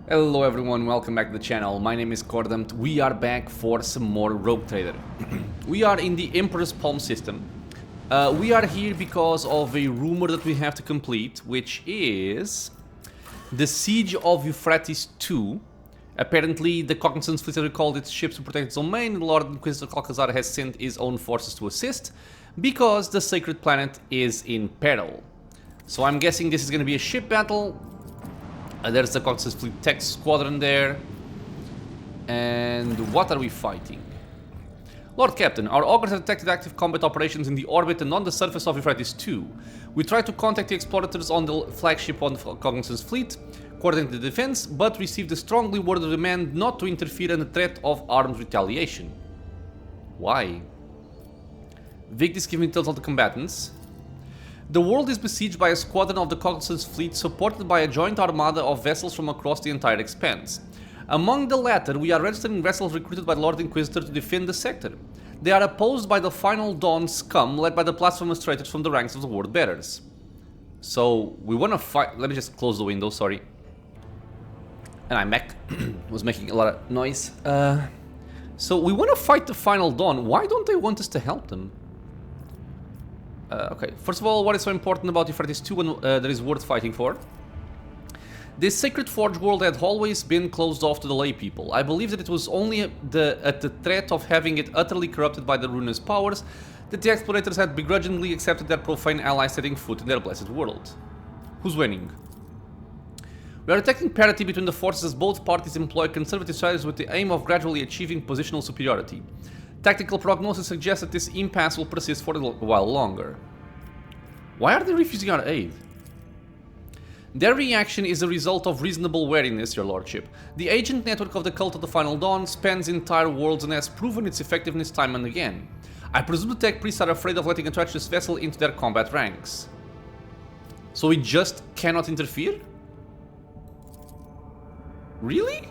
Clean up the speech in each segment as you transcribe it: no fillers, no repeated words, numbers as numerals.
Hello everyone, welcome back to the channel. My name is Kordam. We are back for some more Rogue Trader. We are in the Emperor's Palm system. We are here because of a rumor that we have to complete, which is the Siege of Euphrates II. Apparently, the Cognizance fleet has recalled its ships to protect its own main, and Lord Inquisitor Calcazar has sent his own forces to assist because the Sacred Planet is in peril. So I'm guessing this is going to be a ship battle. There's the Cognizance fleet tech squadron there. And what are we fighting? Lord Captain, our augurs have detected active combat operations in the orbit and on the surface of Euphrates II. We tried to contact the explorators on the flagship on the Cognizance fleet, coordinate the defense, but received a strongly worded demand not to interfere in the threat of armed retaliation. Why? Victis giving details of the combatants. The world is besieged by a squadron of the Cognizance fleet supported by a joint armada of vessels from across the entire expanse. Among the latter, we are registering vessels recruited by the Lord Inquisitor to defend the sector. They are opposed by the Final Dawn scum led by the blasphemous traitors from the ranks of the Word Bearers. So, we want to fight... Let me just close the window, sorry. And I'm back. Was making a lot of noise. So, we want to fight the Final Dawn. Why don't they want us to help them? Okay, first of all, what is so important about Euphrates II and that is worth fighting for? This Sacred Forge world had always been closed off to the lay people. I believe that it was only at the threat of having it utterly corrupted by the ruinous powers that the explorators had begrudgingly accepted their profane allies setting foot in their blessed world. Who's winning? We are detecting parity between the forces as both parties employ conservative strategies with the aim of gradually achieving positional superiority. Tactical prognosis suggests that this impasse will persist for a while longer. Why are they refusing our aid? Their reaction is a result of reasonable wariness, your lordship. The agent network of the Cult of the Final Dawn spans entire worlds and has proven its effectiveness time and again. I presume the tech priests are afraid of letting a treacherous vessel into their combat ranks. So we just cannot interfere? Really?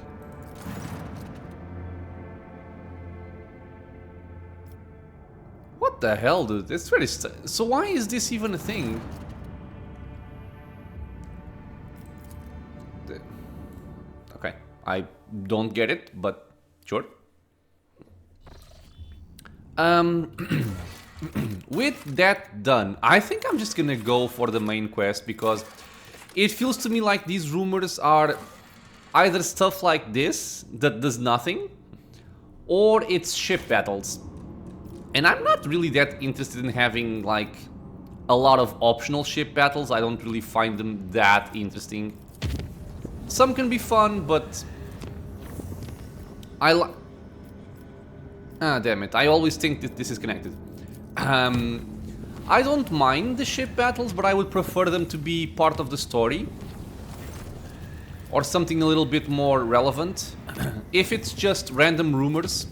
What the hell, dude? It's very... So why is this even a thing? Okay, I don't get it, but sure. With that done, I think I'm just gonna go for the main quest because it feels to me like these rumors are either stuff like this that does nothing, or it's ship battles. And I'm not really that interested in having, like, a lot of optional ship battles. I don't really find them that interesting. Some can be fun, but... Ah, damn it. I always think that this is connected. I don't mind the ship battles, but I would prefer them to be part of the story. Or something a little bit more relevant. If it's just random rumors...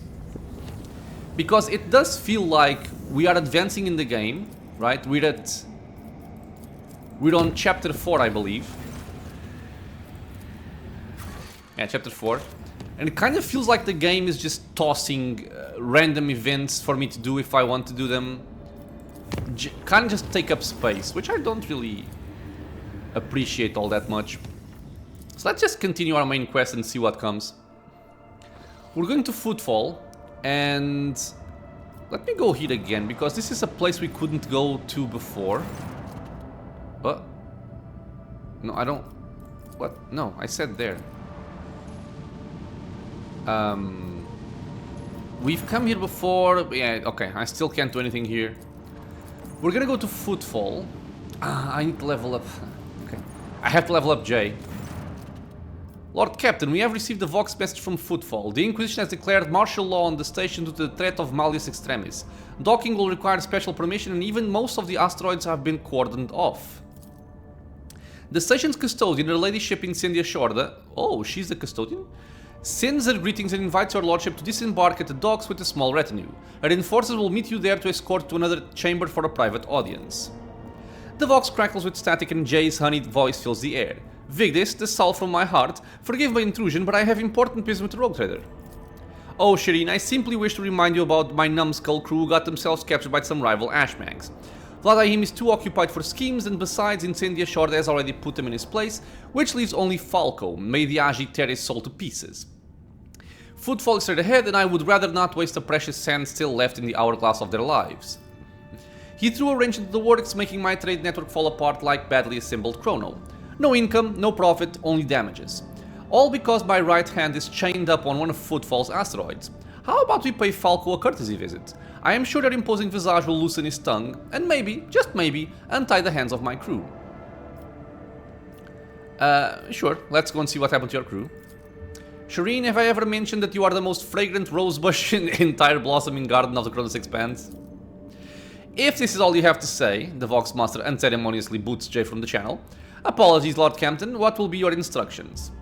Because it does feel like we are advancing in the game, right? We're on chapter 4, I believe. Yeah, chapter 4. And it kind of feels like the game is just tossing random events for me to do if I want to do them. Kind of just take up space, which I don't really appreciate all that much. So let's just continue our main quest and see what comes. We're going to Footfall. And let me go here again, because this is a place we couldn't go to before. What? No, I don't... What? No, I said there. We've come here before. Yeah, okay, I still can't do anything here. We're gonna go to Footfall. I need to level up. Okay. I have to level up Jay. Lord Captain, we have received a Vox message from Footfall. The Inquisition has declared martial law on the station due to the threat of Malleus Extremis. Docking will require special permission and even most of the asteroids have been cordoned off. The station's custodian, her ladyship Incendia Chorda, oh, she's the custodian, sends her greetings and invites your lordship to disembark at the docks with a small retinue. Her enforcers will meet you there to escort to another chamber for a private audience. The Vox crackles with static and Jay's honeyed voice fills the air. Vigdis, the soul from my heart, forgive my intrusion, but I have important business with the Rogue Trader. Oh, Shireen, I simply wish to remind you about my numbskull crew who got themselves captured by some rival ashmags. Vladahim is too occupied for schemes, and besides, Incendia Chorda has already put him in his place, which leaves only Falco, may the Agi tear his soul to pieces. Footfall is straight ahead, and I would rather not waste the precious sand still left in the hourglass of their lives. He threw a wrench into the works, making my trade network fall apart like badly assembled chrono. No income, no profit, only damages. All because my right hand is chained up on one of Footfall's asteroids. How about we pay Falco a courtesy visit? I am sure their imposing visage will loosen his tongue, and maybe, just maybe, untie the hands of my crew. Sure, let's go and see what happened to your crew. Shireen, have I ever mentioned that you are the most fragrant rosebush in the entire blossoming garden of the Cronus Expanse? If this is all you have to say, the Voxmaster unceremoniously boots Jay from the channel. Apologies, Lord Campton, what will be your instructions?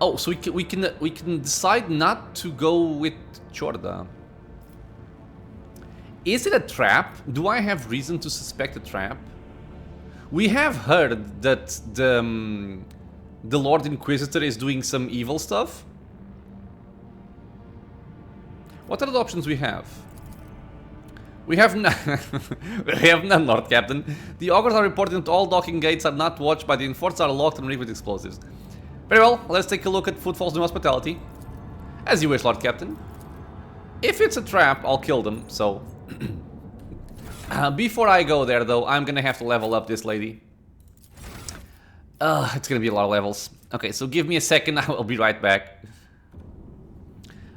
Oh, so we can decide not to go with Chorda. Is it a trap? Do I have reason to suspect a trap? We have heard that the Lord Inquisitor is doing some evil stuff. What are the options we have? We have none. We have none, Lord Captain. The augurs are reporting that all docking gates are not watched by the enforcers, are locked and rigged with explosives. Very well, let's take a look at Footfall's new hospitality. As you wish, Lord Captain. If it's a trap, I'll kill them, so... before I go there, though, I'm gonna have to level up this lady. It's gonna be a lot of levels. Okay, so give me a second, I'll be right back.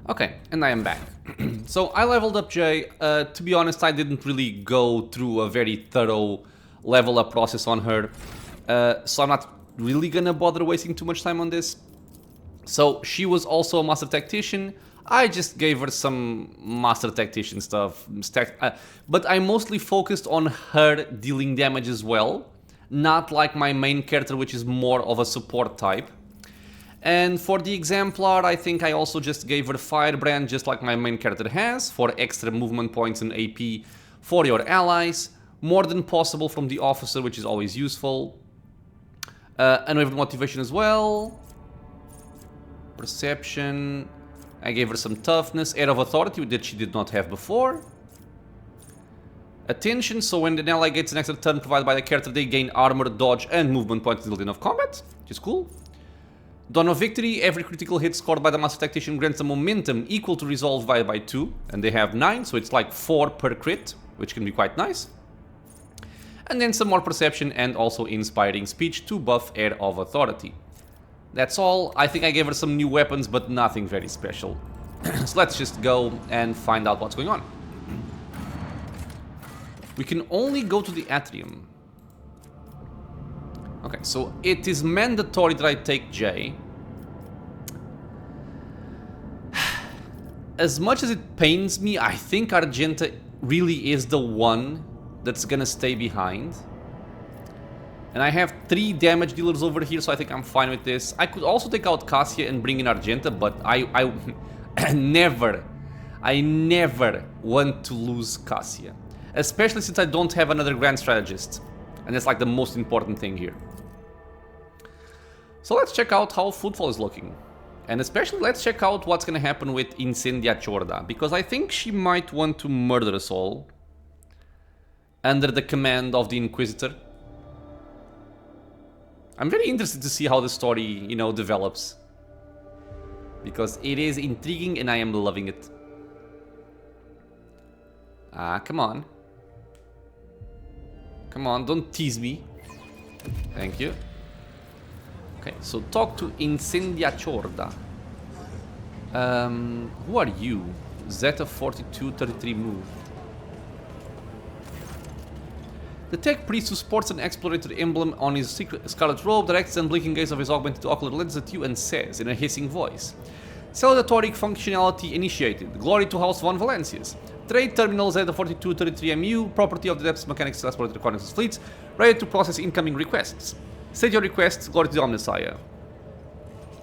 Okay, and I am back. So, I leveled up Jay. To be honest, I didn't really go through a very thorough level up process on her. So I'm not really gonna bother wasting too much time on this. So she was also a master tactician. I just gave her some master tactician stuff, but I mostly focused on her dealing damage as well, not like my main character, which is more of a support type. And for the Exemplar, I think I also just gave her Firebrand, just like my main character has, for extra movement points and AP for your allies. More than possible from the Officer, which is always useful. And we have motivation as well. Perception. I gave her some toughness. Air of authority that she did not have before. Attention, so when the ally gets an extra turn provided by the character, they gain armor, dodge, and movement points until the end of combat, which is cool. Dawn of Victory. Every critical hit scored by the Master Tactician grants a momentum equal to resolve by 2. And they have 9, so it's like 4 per crit, which can be quite nice. And then some more perception and also inspiring speech to buff Air of Authority. That's all. I think I gave her some new weapons, but nothing very special. So let's just go and find out what's going on. We can only go to the atrium. Okay, so it is mandatory that I take J. As much as it pains me, I think Argenta really is the one that's gonna stay behind. And I have 3 damage dealers over here, so I think I'm fine with this. I could also take out Cassia and bring in Argenta, but I never want to lose Cassia. Especially since I don't have another Grand Strategist. And that's like the most important thing here. So let's check out how Footfall is looking. And especially let's check out what's gonna happen with Incendia Chorda, because I think she might want to murder us all under the command of the Inquisitor. I'm very interested to see how the story, you know, develops. Because it is intriguing and I am loving it. Ah, come on. Come on, don't tease me. Thank you. Okay, so talk to Incendia Chorda. Who are you? Zeta 4233 move. The tech priest who sports an explorator emblem on his secret scarlet robe directs the unblinking gaze of his augmented ocular lens at you and says in a hissing voice, Salutatoric functionality initiated. Glory to House von Valencius. Trade terminal Zeta 4233MU, property of the Depths Mechanics Explorator Reconnaissance Fleets, ready to process incoming requests. State your request, glory to the Omnissiah.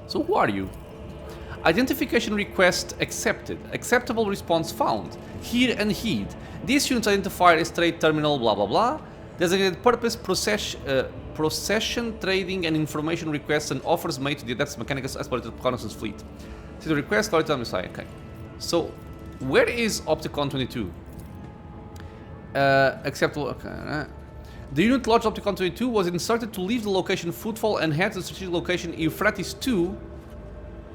So who are you? Identification request accepted. Acceptable response found. Hear and heed. This unit's identifier is trade terminal blah blah blah. Designated purpose, procession, trading, and information requests and offers made to the Adeptus Mechanicus Explorator Reconnaissance Fleet. See the request, glory to the Messiah. Okay. So, where is Opticon 22? Acceptable. Okay. The unit launched Opticon 22 was instructed to leave the location Footfall and head to the strategic location Euphrates 2,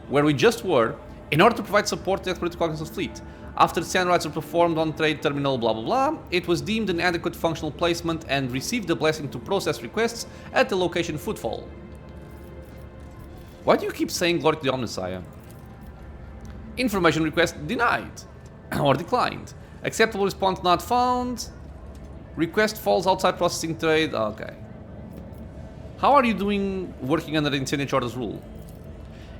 where we just were, in order to provide support to the explorative cognizance fleet. After standards were performed on trade terminal blah blah blah, it was deemed an adequate functional placement and received the blessing to process requests at the location Footfall. Why do you keep saying glory to the Omnissiah? Information request denied. Or declined. Acceptable response not found. Request falls outside processing trade. Okay. How are you doing working under the Incendia Chorda's rule?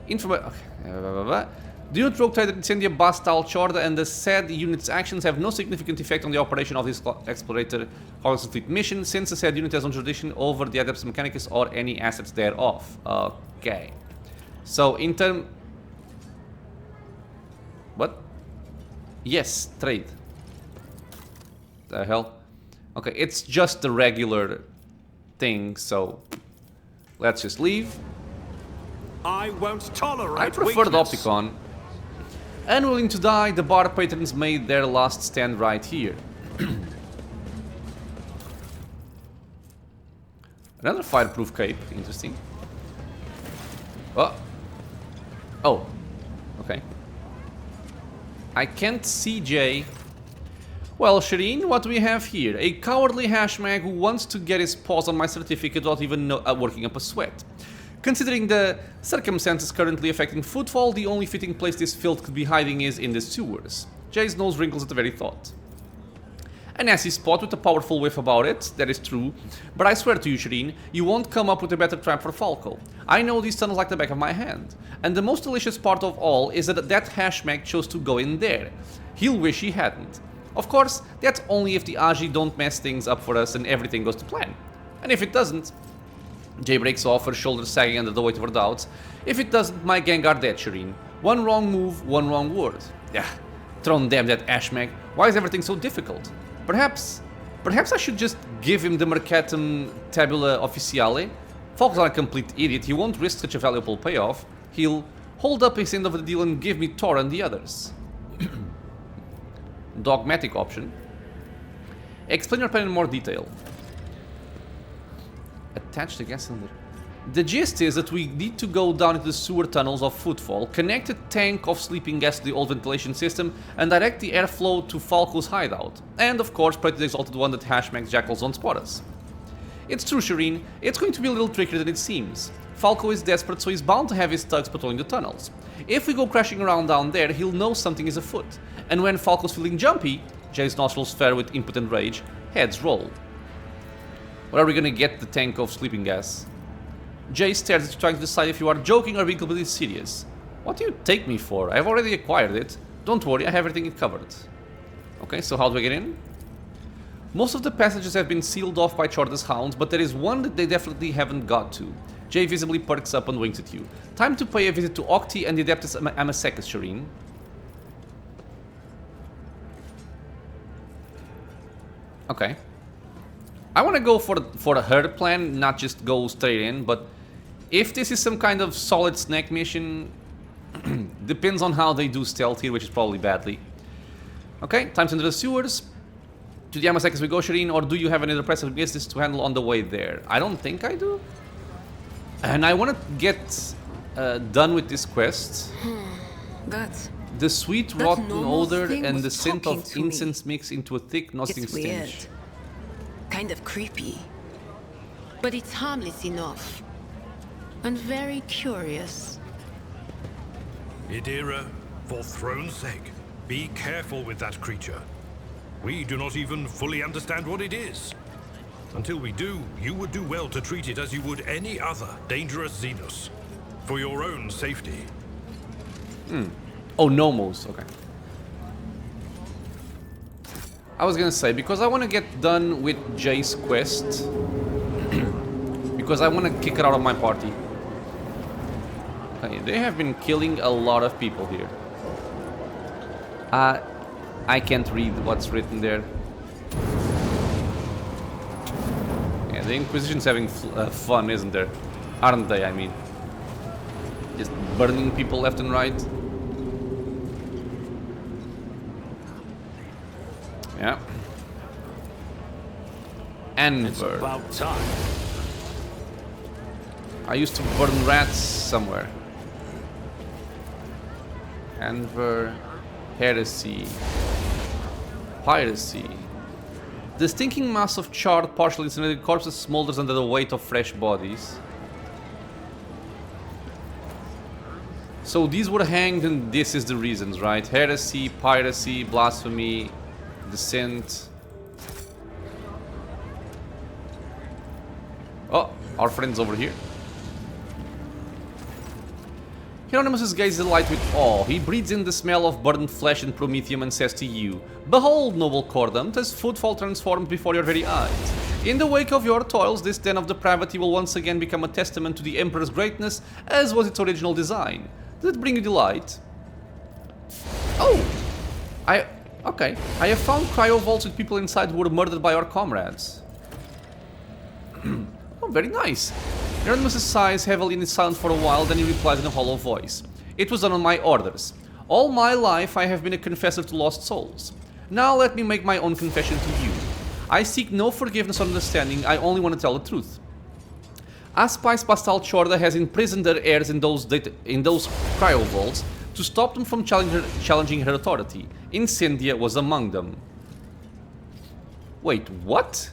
Okay. The unit rogue trader Incendia Chorda and the said unit's actions have no significant effect on the operation of this explorator cognizant fleet mission, since the said unit has no jurisdiction over the Adeptus Mechanicus or any assets thereof. Okay. So, in term... What? Yes, trade. The hell? Okay, it's just a regular thing, so... Let's just leave. I won't tolerate I prefer the weakness. Opticon. Unwilling to die, the bar patrons made their last stand right here. Another fireproof cape, interesting. Oh. Oh. Okay. I can't see Jay. Well, Shireen, what do we have here? A cowardly hashmag who wants to get his paws on my certificate without even working up a sweat. Considering the circumstances currently affecting Footfall, the only fitting place this filth could be hiding is in the sewers. Jay's nose wrinkles at the very thought. A nasty spot with a powerful whiff about it, that is true, but I swear to you, Shireen, you won't come up with a better trap for Falco. I know these tunnels like the back of my hand. And the most delicious part of all is that that hashmag chose to go in there. He'll wish he hadn't. Of course, that's only if the Aji don't mess things up for us and everything goes to plan. And if it doesn't... Jay breaks off, her shoulders sagging under the weight of her doubts. If it doesn't, my gang are dead, Shireen. One wrong move, one wrong word. Yeah, thrown damn that hashmag. Why is everything so difficult? Perhaps I should just give him the Mercatum Tabula Officiale. Falco's not a complete idiot, he won't risk such a valuable payoff. He'll hold up his end of the deal and give me Tor and the others. Dogmatic option. Explain your plan in more detail. Attach the gas cylinder. The gist is that we need to go down into the sewer tunnels of Footfall, connect a tank of sleeping gas to the old ventilation system, and direct the airflow to Falco's hideout. And of course, pray to the Exalted One that Hashmag's jackals don't spot us. It's true, Shireen, it's going to be a little trickier than it seems. Falco is desperate, so he's bound to have his thugs patrolling the tunnels. If we go crashing around down there, he'll know something is afoot. And when Falco's feeling jumpy, Jay's nostrils flare with impotent rage, heads roll. Where are we gonna get the tank of sleeping gas? Jay stares at you, trying to decide if you are joking or being completely serious. What do you take me for? I've already acquired it. Don't worry, I have everything covered. Okay, so how do I get in? Most of the passages have been sealed off by Chorda's hounds, but there is one that they definitely haven't got to. Jay visibly perks up and winks at you. Time to pay a visit to Octi and the Adeptus Amasecus, Shireen. Okay. I want to go for her plan, not just go straight in, but if this is some kind of solid snack mission, depends on how they do stealth here, which is probably badly. Okay, time to enter the sewers. To the Amasecus we go, Shireen, or do you have any other pressing business to handle on the way there? I don't think I do. And I want to get done with this quest. The sweet rotten odor and the scent of incense mix into a thick, nauseating stench. Kind of creepy. But it's harmless enough. And very curious. Idira, for throne's sake, be careful with that creature. We do not even fully understand what it is. Until we do, you would do well to treat it as you would any other dangerous Xenos. For your own safety. Oh, Nomos, okay. I was gonna say, because I want to get done with Jay's quest. Because I want to kick her out of my party. Okay, they have been killing a lot of people here. I can't read what's written there. Yeah, the Inquisition's having fun, isn't there? Aren't they, I mean? Just burning people left and right. Yeah. Enver. About time. I used to burn rats somewhere. Enver. Heresy. Piracy. The stinking mass of charred, partially incinerated corpses smolders under the weight of fresh bodies. So these were hanged and this is the reasons, right? Heresy, piracy, blasphemy, dissent. Oh, our friend's over here. Hieronymus gazes the light with awe. He breathes in the smell of burnt flesh and promethium and says to you, "Behold, noble Cordam, as Footfall transformed before your very eyes. In the wake of your toils, this den of depravity will once again become a testament to the Emperor's greatness, as was its original design. Does it bring you delight?" Oh! Okay. I have found cryo vaults with people inside who were murdered by our comrades. Oh, very nice. Hieronymus sighs heavily and is silent for a while, then he replies in a hollow voice. "It was done on my orders. All my life I have been a confessor to lost souls. Now let me make my own confession to you. I seek no forgiveness or understanding, I only want to tell the truth. Incendia Chorda has imprisoned their heirs in those cryo vaults to stop them from challenging her authority. Incendia was among them." Wait, what?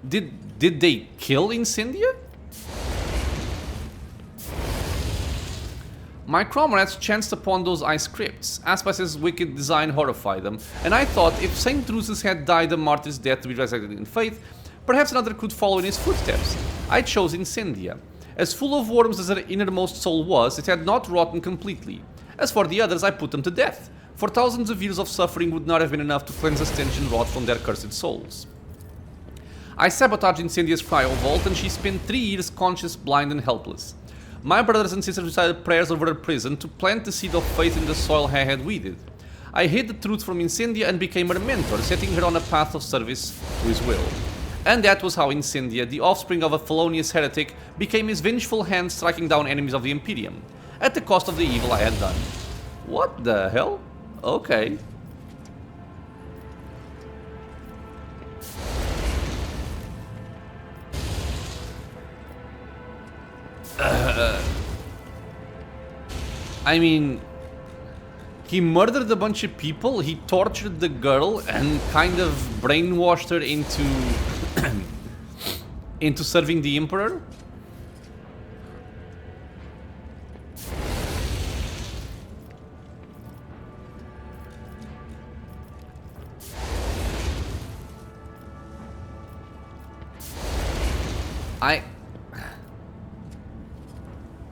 Did they kill Incendia? My comrades chanced upon those ice crypts. Aspas's wicked design horrified them, and I thought if Saint Drusus had died a martyr's death to be resurrected in faith, perhaps another could follow in his footsteps. I chose Incendia. As full of worms as her innermost soul was, it had not rotten completely. As for the others, I put them to death, for thousands of years of suffering would not have been enough to cleanse the stench and rot from their cursed souls. I sabotaged Incendia's cryo vault and she spent 3 years conscious, blind and helpless. My brothers and sisters recited prayers over her prison to plant the seed of faith in the soil I had weeded. I hid the truth from Incendia and became her mentor, setting her on a path of service to his will. And that was how Incendia, the offspring of a felonious heretic, became his vengeful hand striking down enemies of the Imperium, at the cost of the evil I had done. What the hell? Okay. I mean, he murdered a bunch of people, he tortured the girl and kind of brainwashed her into into serving the Emperor?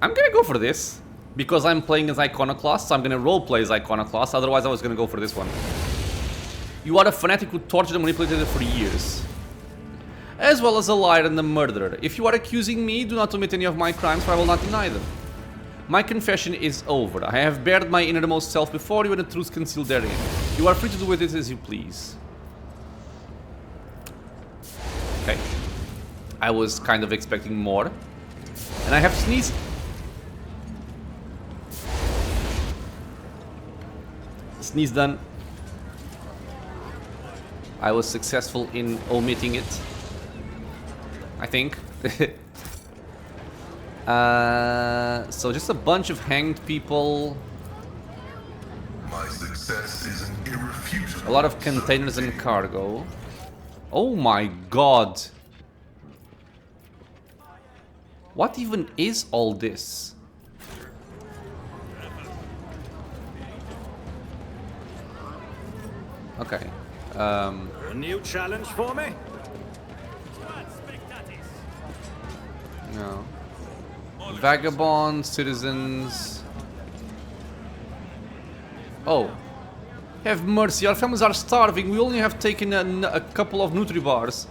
I'm gonna go for this. Because I'm playing as Iconoclast, so I'm gonna roleplay as Iconoclast, otherwise I was gonna go for this one. You are a fanatic who tortured and manipulated her for years. As well as a liar and a murderer. If you are accusing me, do not omit any of my crimes, for I will not deny them. My confession is over. I have bared my innermost self before you and the truth concealed therein. You are free to do with it as you please. Okay. I was kind of expecting more. And I have sneezed. Sneeze done. I was successful in omitting it, I think. So just a bunch of hanged people. My success is an irrefutable. A lot of containers and cargo. Oh my god. What even is all this? Okay. A new challenge for me? No. Vagabonds, citizens. Oh. Have mercy, our families are starving. We only have taken a couple of Nutri-bars.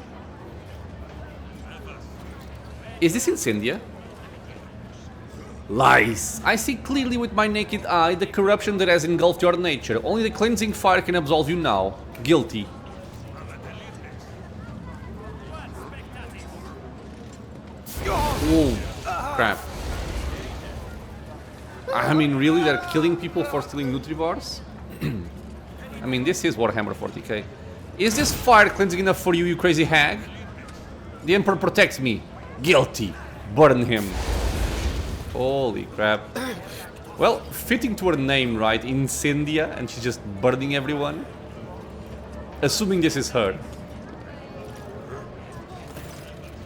Is this Incendia? Lies! I see clearly with my naked eye the corruption that has engulfed your nature. Only the cleansing fire can absolve you now. Guilty. Oh, crap. I mean, really? They're killing people for stealing Nutri-bars? I mean, this is Warhammer 40k. Is this fire cleansing enough for you, you crazy hag? The Emperor protects me. Guilty. Burn him. Holy crap. Well, fitting to her name, right? Incendia, and she's just burning everyone. Assuming this is her.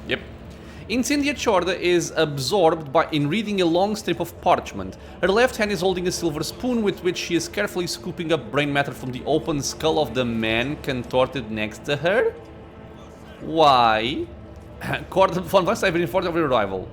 Yep. Incendia Chorda is absorbed in reading a long strip of parchment. Her left hand is holding a silver spoon with which she is carefully scooping up brain matter from the open skull of the man contorted next to her. Why? Chorda, fun fact, I've been informed of your arrival.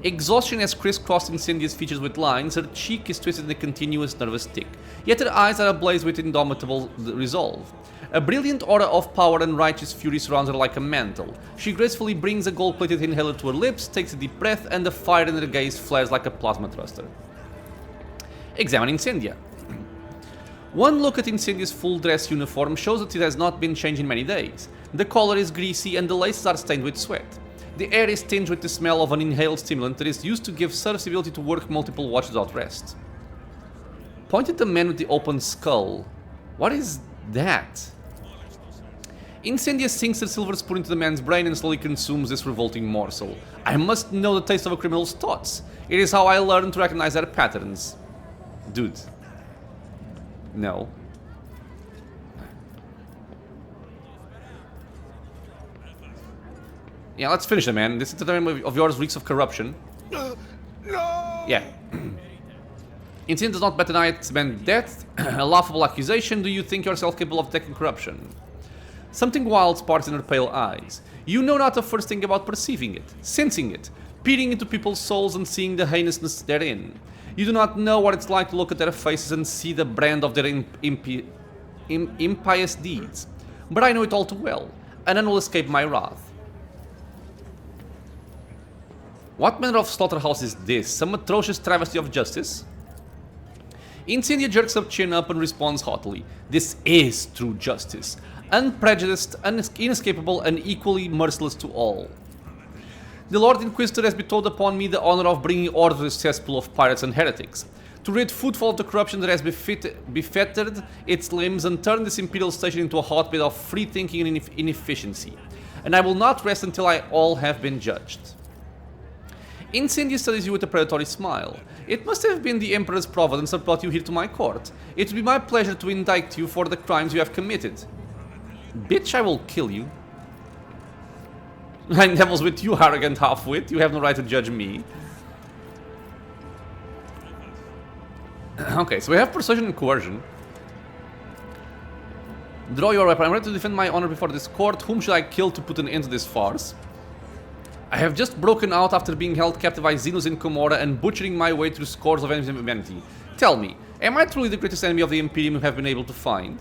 Exhaustion has crisscrossed Incendia's features with lines, her cheek is twisted in a continuous nervous tick, yet her eyes are ablaze with indomitable resolve. A brilliant aura of power and righteous fury surrounds her like a mantle. She gracefully brings a gold-plated inhaler to her lips, takes a deep breath, and the fire in her gaze flares like a plasma thruster. Examine Incendia. One look at Incendia's full-dress uniform shows that it has not been changed in many days. The collar is greasy and the laces are stained with sweat. The air is tinged with the smell of an inhaled stimulant that is used to give serfs the ability to work multiple watches without rest. Point at the man with the open skull. What is that? Incendia sinks her silver spoon into the man's brain and slowly consumes this revolting morsel. I must know the taste of a criminal's thoughts. It is how I learn to recognize their patterns. Dude. No. Yeah, let's finish it, man. This entertainment of yours reeks of corruption. No! Yeah. Incendia does not bat an eye at man's death. A laughable accusation. Do you think yourself capable of detecting corruption? Something wild sparks in her pale eyes. You know not the first thing about perceiving it, sensing it, peering into people's souls and seeing the heinousness therein. You do not know what it's like to look at their faces and see the brand of their impious deeds. But I know it all too well, and none will escape my wrath. What manner of slaughterhouse is this? Some atrocious travesty of justice? Incendia jerks her chin up and responds haughtily. This is true justice. Unprejudiced, inescapable, and equally merciless to all. The Lord Inquisitor has bestowed upon me the honor of bringing order to the cesspool of pirates and heretics, to rid Footfall of the corruption that has befettered its limbs and turned this imperial station into a hotbed of free thinking and inefficiency. And I will not rest until all have been judged. Incendia studies you with a predatory smile. It must have been the Emperor's providence that brought you here to my court. It would be my pleasure to indict you for the crimes you have committed. Bitch, I will kill you. My devil's with you, arrogant half-wit. You have no right to judge me. Okay, so we have persuasion and coercion. Draw your weapon. I'm ready to defend my honor before this court. Whom should I kill to put an end to this farce? I have just broken out after being held captive by Xenos in Comora and butchering my way through scores of enemies of humanity. Tell me, am I truly the greatest enemy of the Imperium you have been able to find?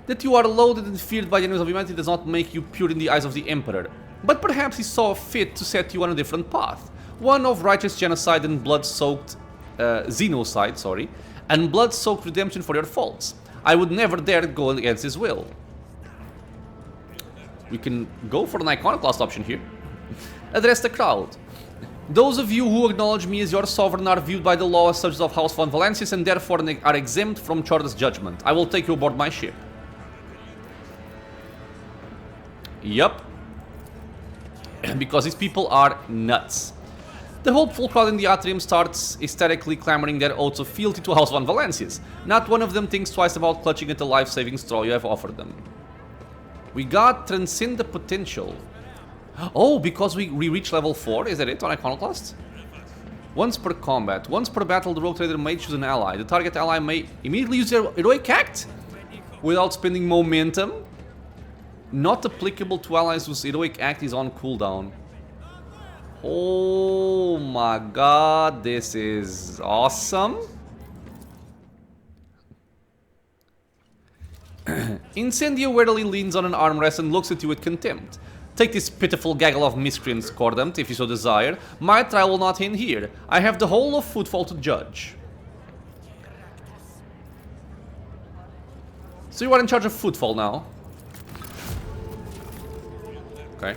That you are loathed and feared by the enemies of humanity does not make you pure in the eyes of the Emperor. But perhaps he saw fit to set you on a different path. One of righteous genocide and blood-soaked... xenocide, and blood-soaked redemption for your faults. I would never dare go against his will. We can go for an iconoclast option here. Address the crowd. Those of you who acknowledge me as your sovereign are viewed by the law as subjects of House von Valancius and therefore are exempt from Chorda's judgment. I will take you aboard my ship. Yup. Because these people are nuts. The hopeful crowd in the atrium starts hysterically clamoring their oaths of fealty to House von Valancius. Not one of them thinks twice about clutching at the life-saving straw you have offered them. We got Transcend the Potential. Oh, because we reach level 4, is that it on Iconoclast? Once per combat. Once per battle, the Rogue Trader may choose an ally. The target ally may immediately use their Heroic Act without spending momentum. Not applicable to allies whose Heroic Act is on cooldown. Oh my god, this is awesome. Incendia warily leans on an armrest and looks at you with contempt. Take this pitiful gaggle of miscreants, Cordant, if you so desire. My trial will not end here. I have the whole of Footfall to judge. So you are in charge of Footfall now. Okay.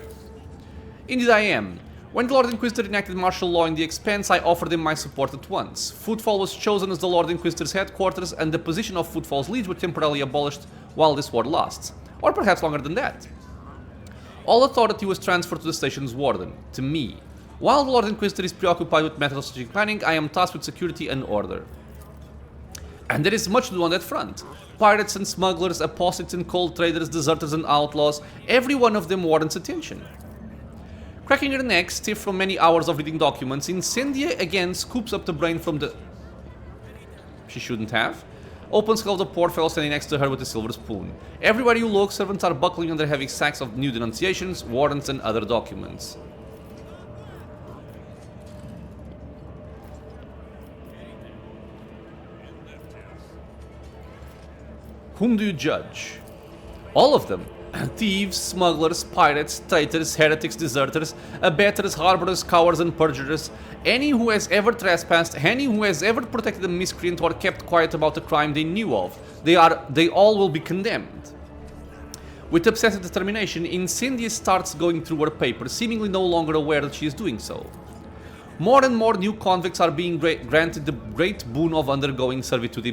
Indeed I am. When the Lord Inquisitor enacted martial law in the Expanse, I offered him my support at once. Footfall was chosen as the Lord Inquisitor's headquarters, and the position of Footfall's liege were temporarily abolished while this war lasts. Or perhaps longer than that. All authority was transferred to the station's warden, to me. While the Lord Inquisitor is preoccupied with methods of strategic planning, I am tasked with security and order. And there is much to do on that front. Pirates and smugglers, apostates and cold traders, deserters and outlaws, every one of them warrants attention. Cracking her neck, stiff from many hours of reading documents, Incendia again scoops up the brain from the... She shouldn't have. Opens skull of the poor fellow standing next to her with a silver spoon. Everywhere you look, servants are buckling under heavy sacks of new denunciations, warrants and other documents. Whom do you judge? All of them. Thieves, smugglers, pirates, traitors, heretics, deserters, abettors, harborers, cowards and perjurers, any who has ever trespassed, any who has ever protected a miscreant or kept quiet about a crime they knew of, they all will be condemned. With obsessive determination, Incendia starts going through her papers, seemingly no longer aware that she is doing so. More and more new convicts are being granted the great boon of undergoing servitude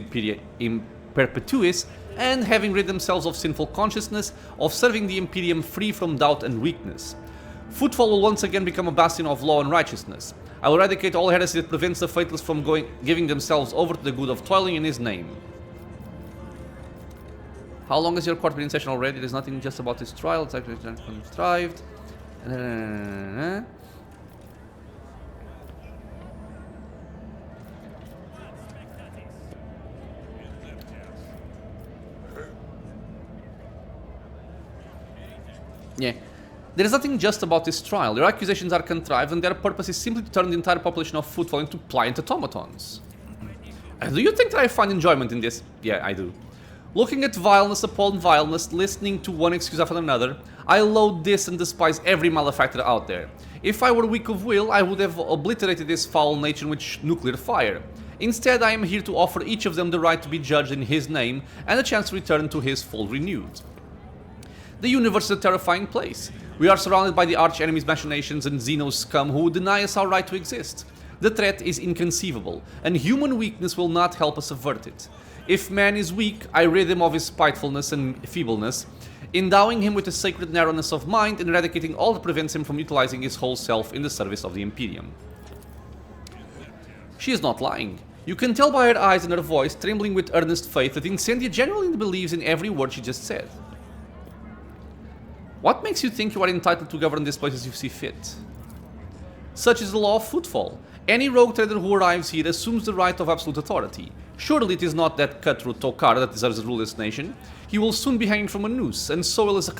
in perpetuis, and having rid themselves of sinful consciousness, of serving the Imperium free from doubt and weakness. Footfall will once again become a bastion of law and righteousness. I will eradicate all heresy that prevents the faithless from giving themselves over to the good of toiling in his name. How long has your court been in session already? There's nothing just about this trial, it's actually contrived. Yeah. There is nothing just about this trial. Your accusations are contrived and their purpose is simply to turn the entire population of Footfall into pliant automatons. Do you think that I find enjoyment in this? Yeah, I do. Looking at vileness upon vileness, listening to one excuse after another, I loathe this and despise every malefactor out there. If I were weak of will, I would have obliterated this foul nature with nuclear fire. Instead, I am here to offer each of them the right to be judged in his name and a chance to return to his fold renewed. The universe is a terrifying place. We are surrounded by the arch-enemy's machinations and Xeno's scum who would deny us our right to exist. The threat is inconceivable, and human weakness will not help us avert it. If man is weak, I rid him of his spitefulness and feebleness, endowing him with a sacred narrowness of mind and eradicating all that prevents him from utilizing his whole self in the service of the Imperium. She is not lying. You can tell by her eyes and her voice, trembling with earnest faith, that Incendia genuinely believes in every word she just said. What makes you think you are entitled to govern this place as you see fit? Such is the law of Footfall. Any rogue trader who arrives here assumes the right of absolute authority. Surely it is not that cutthroat Tokar that deserves to rule this nation. He will soon be hanging from a noose, and so will his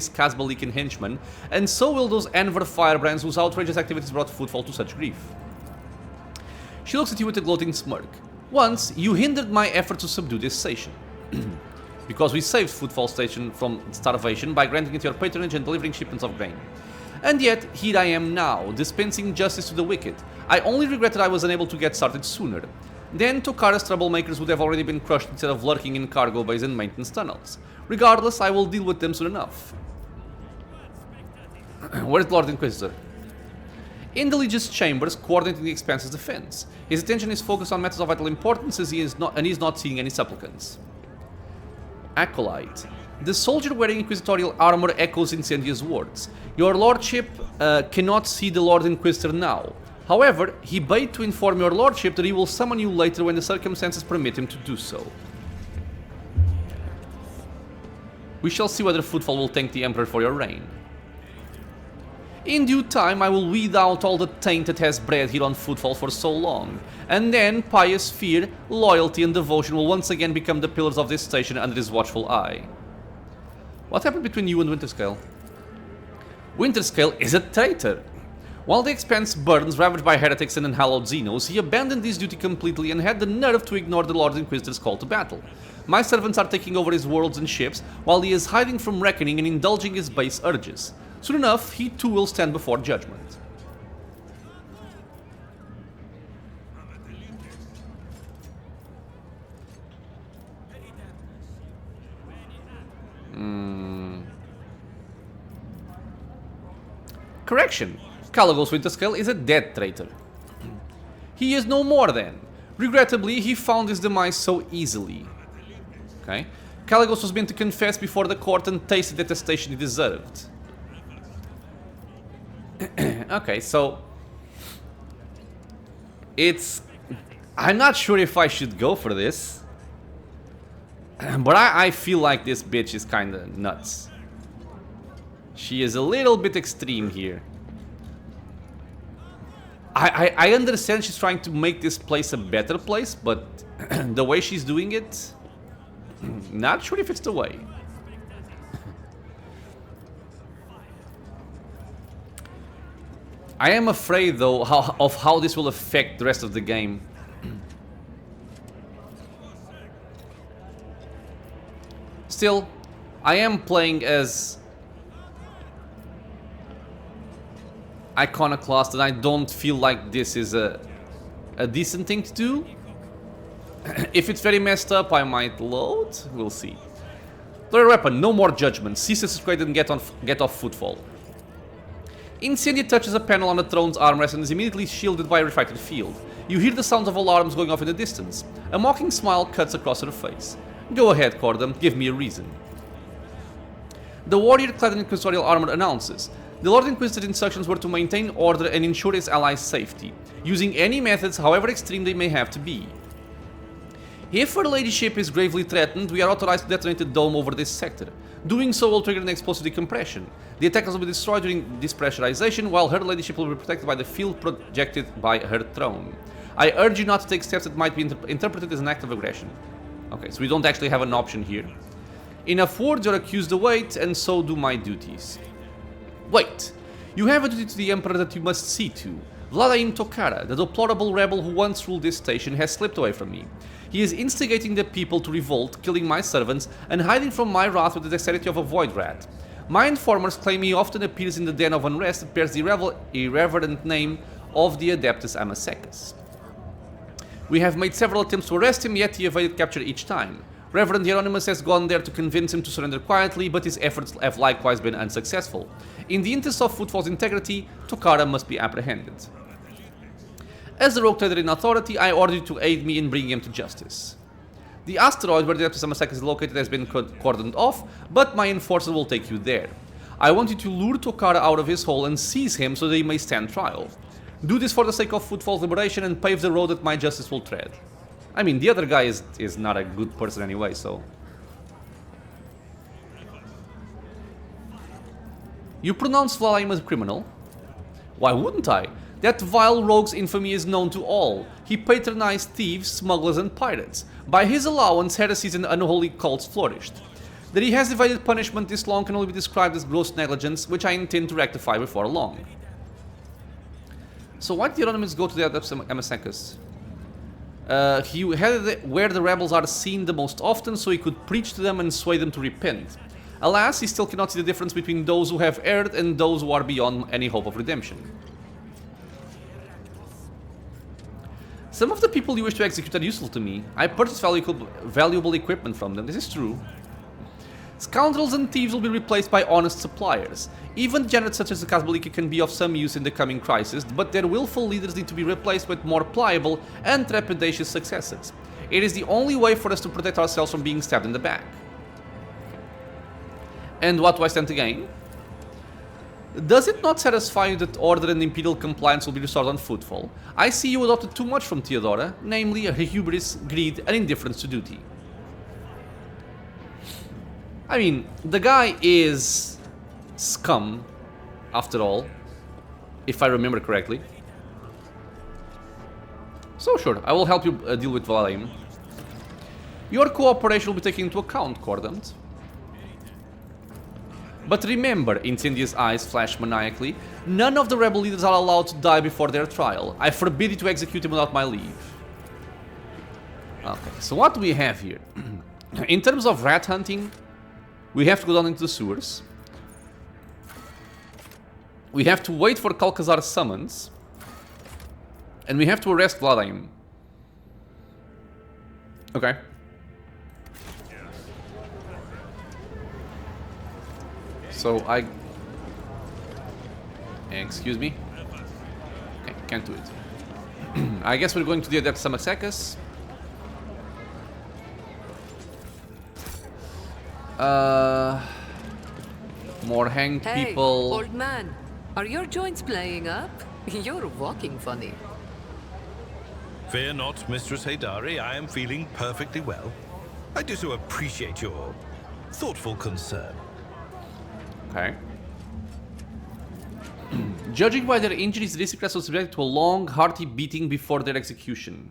Casbalican henchmen, and so will those Enver firebrands whose outrageous activities brought Footfall to such grief. She looks at you with a gloating smirk. Once, you hindered my effort to subdue this station. Because we saved Footfall Station from starvation by granting it your patronage and delivering shipments of grain. And yet, here I am now, dispensing justice to the wicked. I only regret that I was unable to get started sooner. Then Tokara's troublemakers would have already been crushed instead of lurking in cargo bays and maintenance tunnels. Regardless, I will deal with them soon enough. Where is Lord Inquisitor? In the Legion's chambers, coordinating the Expanse's defense. His attention is focused on matters of vital importance as he is not seeing any supplicants. Acolyte. The soldier wearing inquisitorial armor echoes Incendia's words. Your lordship cannot see the Lord Inquisitor now. However, he bade to inform your lordship that he will summon you later when the circumstances permit him to do so. We shall see whether Footfall will thank the Emperor for your reign. In due time, I will weed out all the taint that has bred here on Footfall for so long, and then pious fear, loyalty and devotion will once again become the pillars of this station under his watchful eye. What happened between you and Winterscale? Winterscale is a traitor! While the Expanse burns, ravaged by heretics and unhallowed Xenos, he abandoned his duty completely and had the nerve to ignore the Lord Inquisitor's call to battle. My servants are taking over his worlds and ships, while he is hiding from reckoning and indulging his base urges. Soon enough, he too will stand before judgment. Correction. Caligos Winterscale is a dead traitor. He is no more then. Regrettably, he found his demise so easily. Okay. Caligos was meant to confess before the court and taste the detestation he deserved. Okay, so... I'm not sure if I should go for this. But I feel like this bitch is kinda nuts. She is a little bit extreme here. I understand she's trying to make this place a better place, but the way she's doing it... Not sure if it's the way. I am afraid, though, of how this will affect the rest of the game. Still, I am playing as Iconoclast, and I don't feel like this is a decent thing to do. If it's very messed up, I might load. We'll see. Third weapon, no more judgment. Cease to subscribe and get off Footfall. Incendia touches a panel on the throne's armrest and is immediately shielded by a refracted field. You hear the sounds of alarms going off in the distance. A mocking smile cuts across her face. Go ahead, Cordam, give me a reason. The warrior clad in inquisitorial armor announces, the Lord Inquisitor's instructions were to maintain order and ensure his allies' safety, using any methods, however extreme they may have to be. If her ladyship is gravely threatened, we are authorized to detonate the dome over this sector. Doing so will trigger an explosive decompression. The attackers will be destroyed during depressurization, while her ladyship will be protected by the field projected by her throne. I urge you not to take steps that might be interpreted as an act of aggression. Okay, so we don't actually have an option here. Enough words, you're accused to wait, and so do my duties. Wait! You have a duty to the Emperor that you must see to. Vladaim Tokara, the deplorable rebel who once ruled this station, has slipped away from me. He is instigating the people to revolt, killing my servants, and hiding from my wrath with the dexterity of a void rat. My informers claim he often appears in the den of unrest that bears the irreverent name of the Adeptus Amasecus. We have made several attempts to arrest him, yet he evaded capture each time. Reverend Hieronymus has gone there to convince him to surrender quietly, but his efforts have likewise been unsuccessful. In the interest of Footfall's integrity, Tokara must be apprehended. As the rogue trader in authority, I order you to aid me in bringing him to justice. The asteroid where the Adeptus Amasecus is located has been cordoned off, but my enforcer will take you there. I want you to lure Tokara out of his hole and seize him so that he may stand trial. Do this for the sake of Footfall's liberation and pave the road that my justice will tread. I mean, the other guy is not a good person anyway, so... You pronounce Vladaim a criminal? Why wouldn't I? That vile rogue's infamy is known to all. He patronized thieves, smugglers and pirates. By his allowance, heresies and unholy cults flourished. That he has evaded punishment this long can only be described as gross negligence, which I intend to rectify before long. So why did Hieronymus go to the Adeptus Amasecus? He headed where the rebels are seen the most often so he could preach to them and sway them to repent. Alas, he still cannot see the difference between those who have erred and those who are beyond any hope of redemption. Some of the people you wish to execute are useful to me. I purchased valuable equipment from them, this is true. Scoundrels and thieves will be replaced by honest suppliers. Even degenerates such as the Kazbaliki can be of some use in the coming crisis, but their willful leaders need to be replaced with more pliable and trepidatious successors. It is the only way for us to protect ourselves from being stabbed in the back. And what do I stand to gain? Does it not satisfy you that order and imperial compliance will be restored on Footfall? I see you adopted too much from Theodora, namely her hubris, greed, and indifference to duty. I mean, the guy is scum, after all, if I remember correctly. So sure, I will help you deal with Vladaim. Your cooperation will be taken into account, Cordant. But remember, Incendia's eyes flash maniacally, none of the rebel leaders are allowed to die before their trial. I forbid you to execute him without my leave. Okay, so what do we have here? In terms of rat hunting, we have to go down into the sewers. We have to wait for Kalkazar's summons. And we have to arrest Vladaim. Okay. So Excuse me. Okay, can't do it. I guess we're going to the Adept Samasekas. More hanged Hey, people. old man, are your joints playing up? You're walking funny. Fear not, Mistress Haydari. I am feeling perfectly well. I do so appreciate your thoughtful concern. Okay. Judging by their injuries, the aristocrats were subjected to a long, hearty beating before their execution.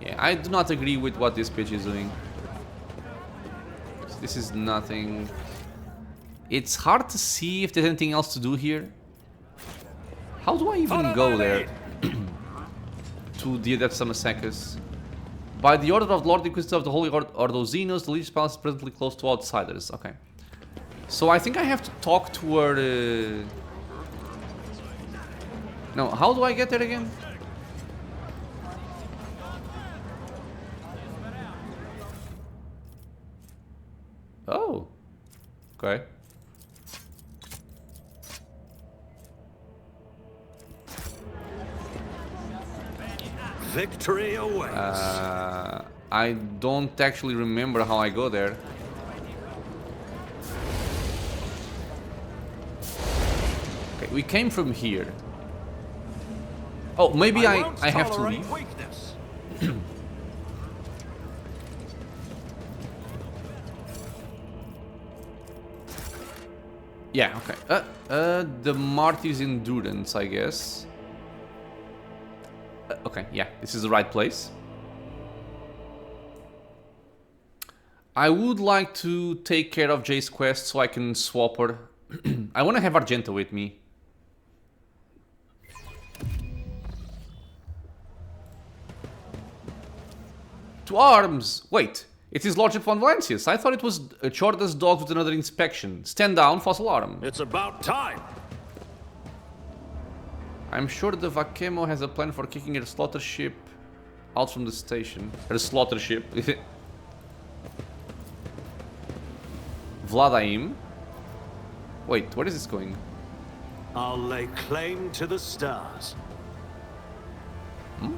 Yeah, I do not agree with what this bitch is doing. This is nothing. It's hard to see if there's anything else to do here. How do I even go there? To the Adept Samasekas. By the order of Lord Inquisitor of the Holy Ordozinos, the Legious Palace is presently close to outsiders. Okay. So I think I have to talk to her... No, how do I get there again? Oh. Okay. Victory awaits. I don't actually remember how I go there. Okay, we came from here. Oh, maybe I have to leave. Weakness. Yeah, okay. The Martyr's Endurance, I guess. Okay, yeah, this is the right place. I would like to take care of Jay's quest so I can swap her. I want to have Argenta with me. To arms! Wait, it is Lordship von Valencius. I thought it was Chorda's dogs with another inspection. Stand down, fossil arm. It's about time. I'm sure the Vakemo has a plan for kicking her slaughter ship out from the station. Her slaughter ship. Vladaim. Wait, where is this going? I'll lay claim to the stars. Hmm?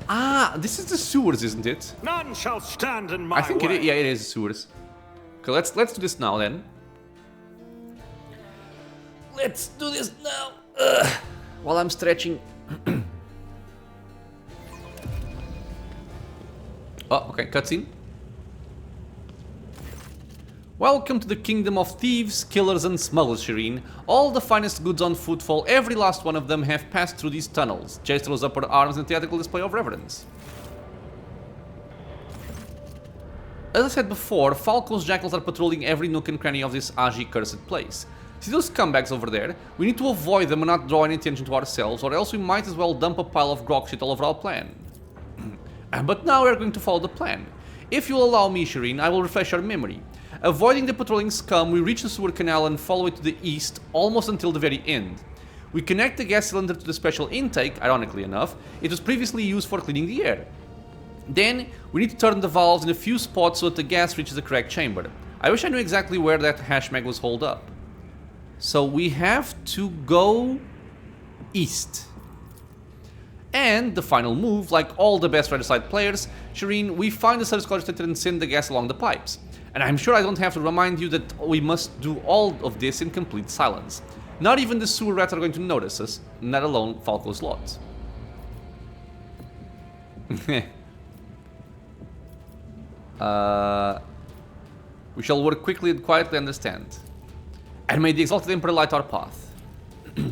Ah, this is the sewers, isn't it? None shall stand in my I think way. it is the sewers. Okay, let's do this now then. Let's do this now. Ugh. While I'm stretching. Oh, okay, cutscene. Welcome to the kingdom of thieves, killers and smugglers, Shireen. All the finest goods on Footfall, every last one of them have passed through these tunnels. Jace throws up her arms in a theatrical display of reverence. As I said before, Falco's jackals are patrolling every nook and cranny of this Aji cursed place. See those scumbags over there? We need to avoid them and not draw any attention to ourselves, or else we might as well dump a pile of grog shit all over our plan. But now we're going to follow the plan. If you'll allow me, Shireen, I will refresh our memory. Avoiding the patrolling scum, we reach the sewer canal and follow it to the east, almost until the very end. We connect the gas cylinder to the special intake, ironically enough. It was previously used for cleaning the air. Then, we need to turn the valves in a few spots so that the gas reaches the correct chamber. I wish I knew exactly where that hash mag was holed up. So we have to go east. And the final move, like all the best Regicide players, Shireen, we find the service college and send the gas along the pipes. And I'm sure I don't have to remind you that we must do all of this in complete silence. Not even the sewer rats are going to notice us, let alone Falco's lot. We shall work quickly and quietly, understand. And may the Exalted Emperor light our path.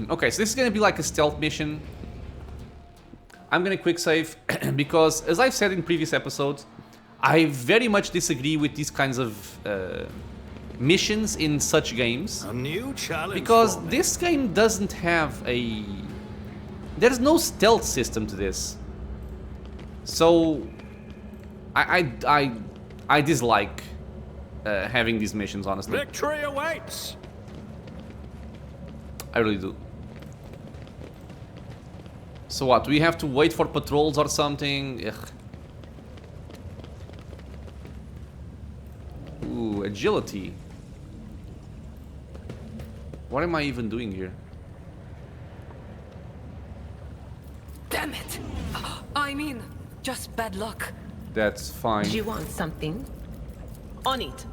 Okay, so this is going to be like a stealth mission. I'm going to quick save, because as I've said in previous episodes, I very much disagree with these kinds of missions in such games. A new challenge Because for me. this game doesn't have a... There's no stealth system to this. So... I dislike having these missions, honestly. Victory awaits. I really do. So what, we have to wait for patrols or something? Ugh. Ooh, agility. What am I even doing here? Damn it! I mean, just bad luck. That's fine. Do you want something? On it.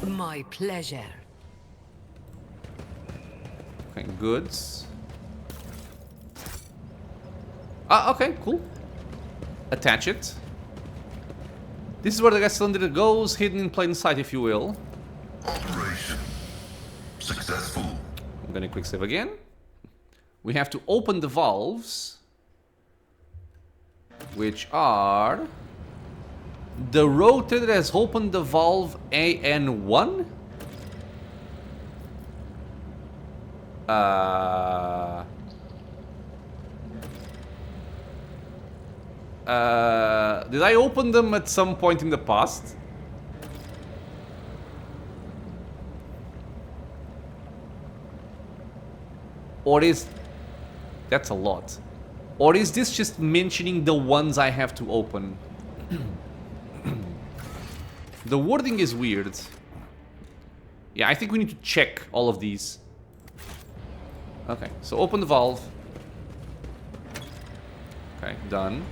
My pleasure. Okay, goods. Ah, okay, cool. Attach it. This is where the gas cylinder goes, hidden in plain sight, if you will. Operation successful. I'm gonna quick save again. We have to open the valves, which are... The rotator has opened the valve AN1. Did I open them at some point in the past? Or is... That's a lot. Or is this just mentioning the ones I have to open? The wording is weird. Yeah, I think we need to check all of these. Okay, so open the valve. Okay, done.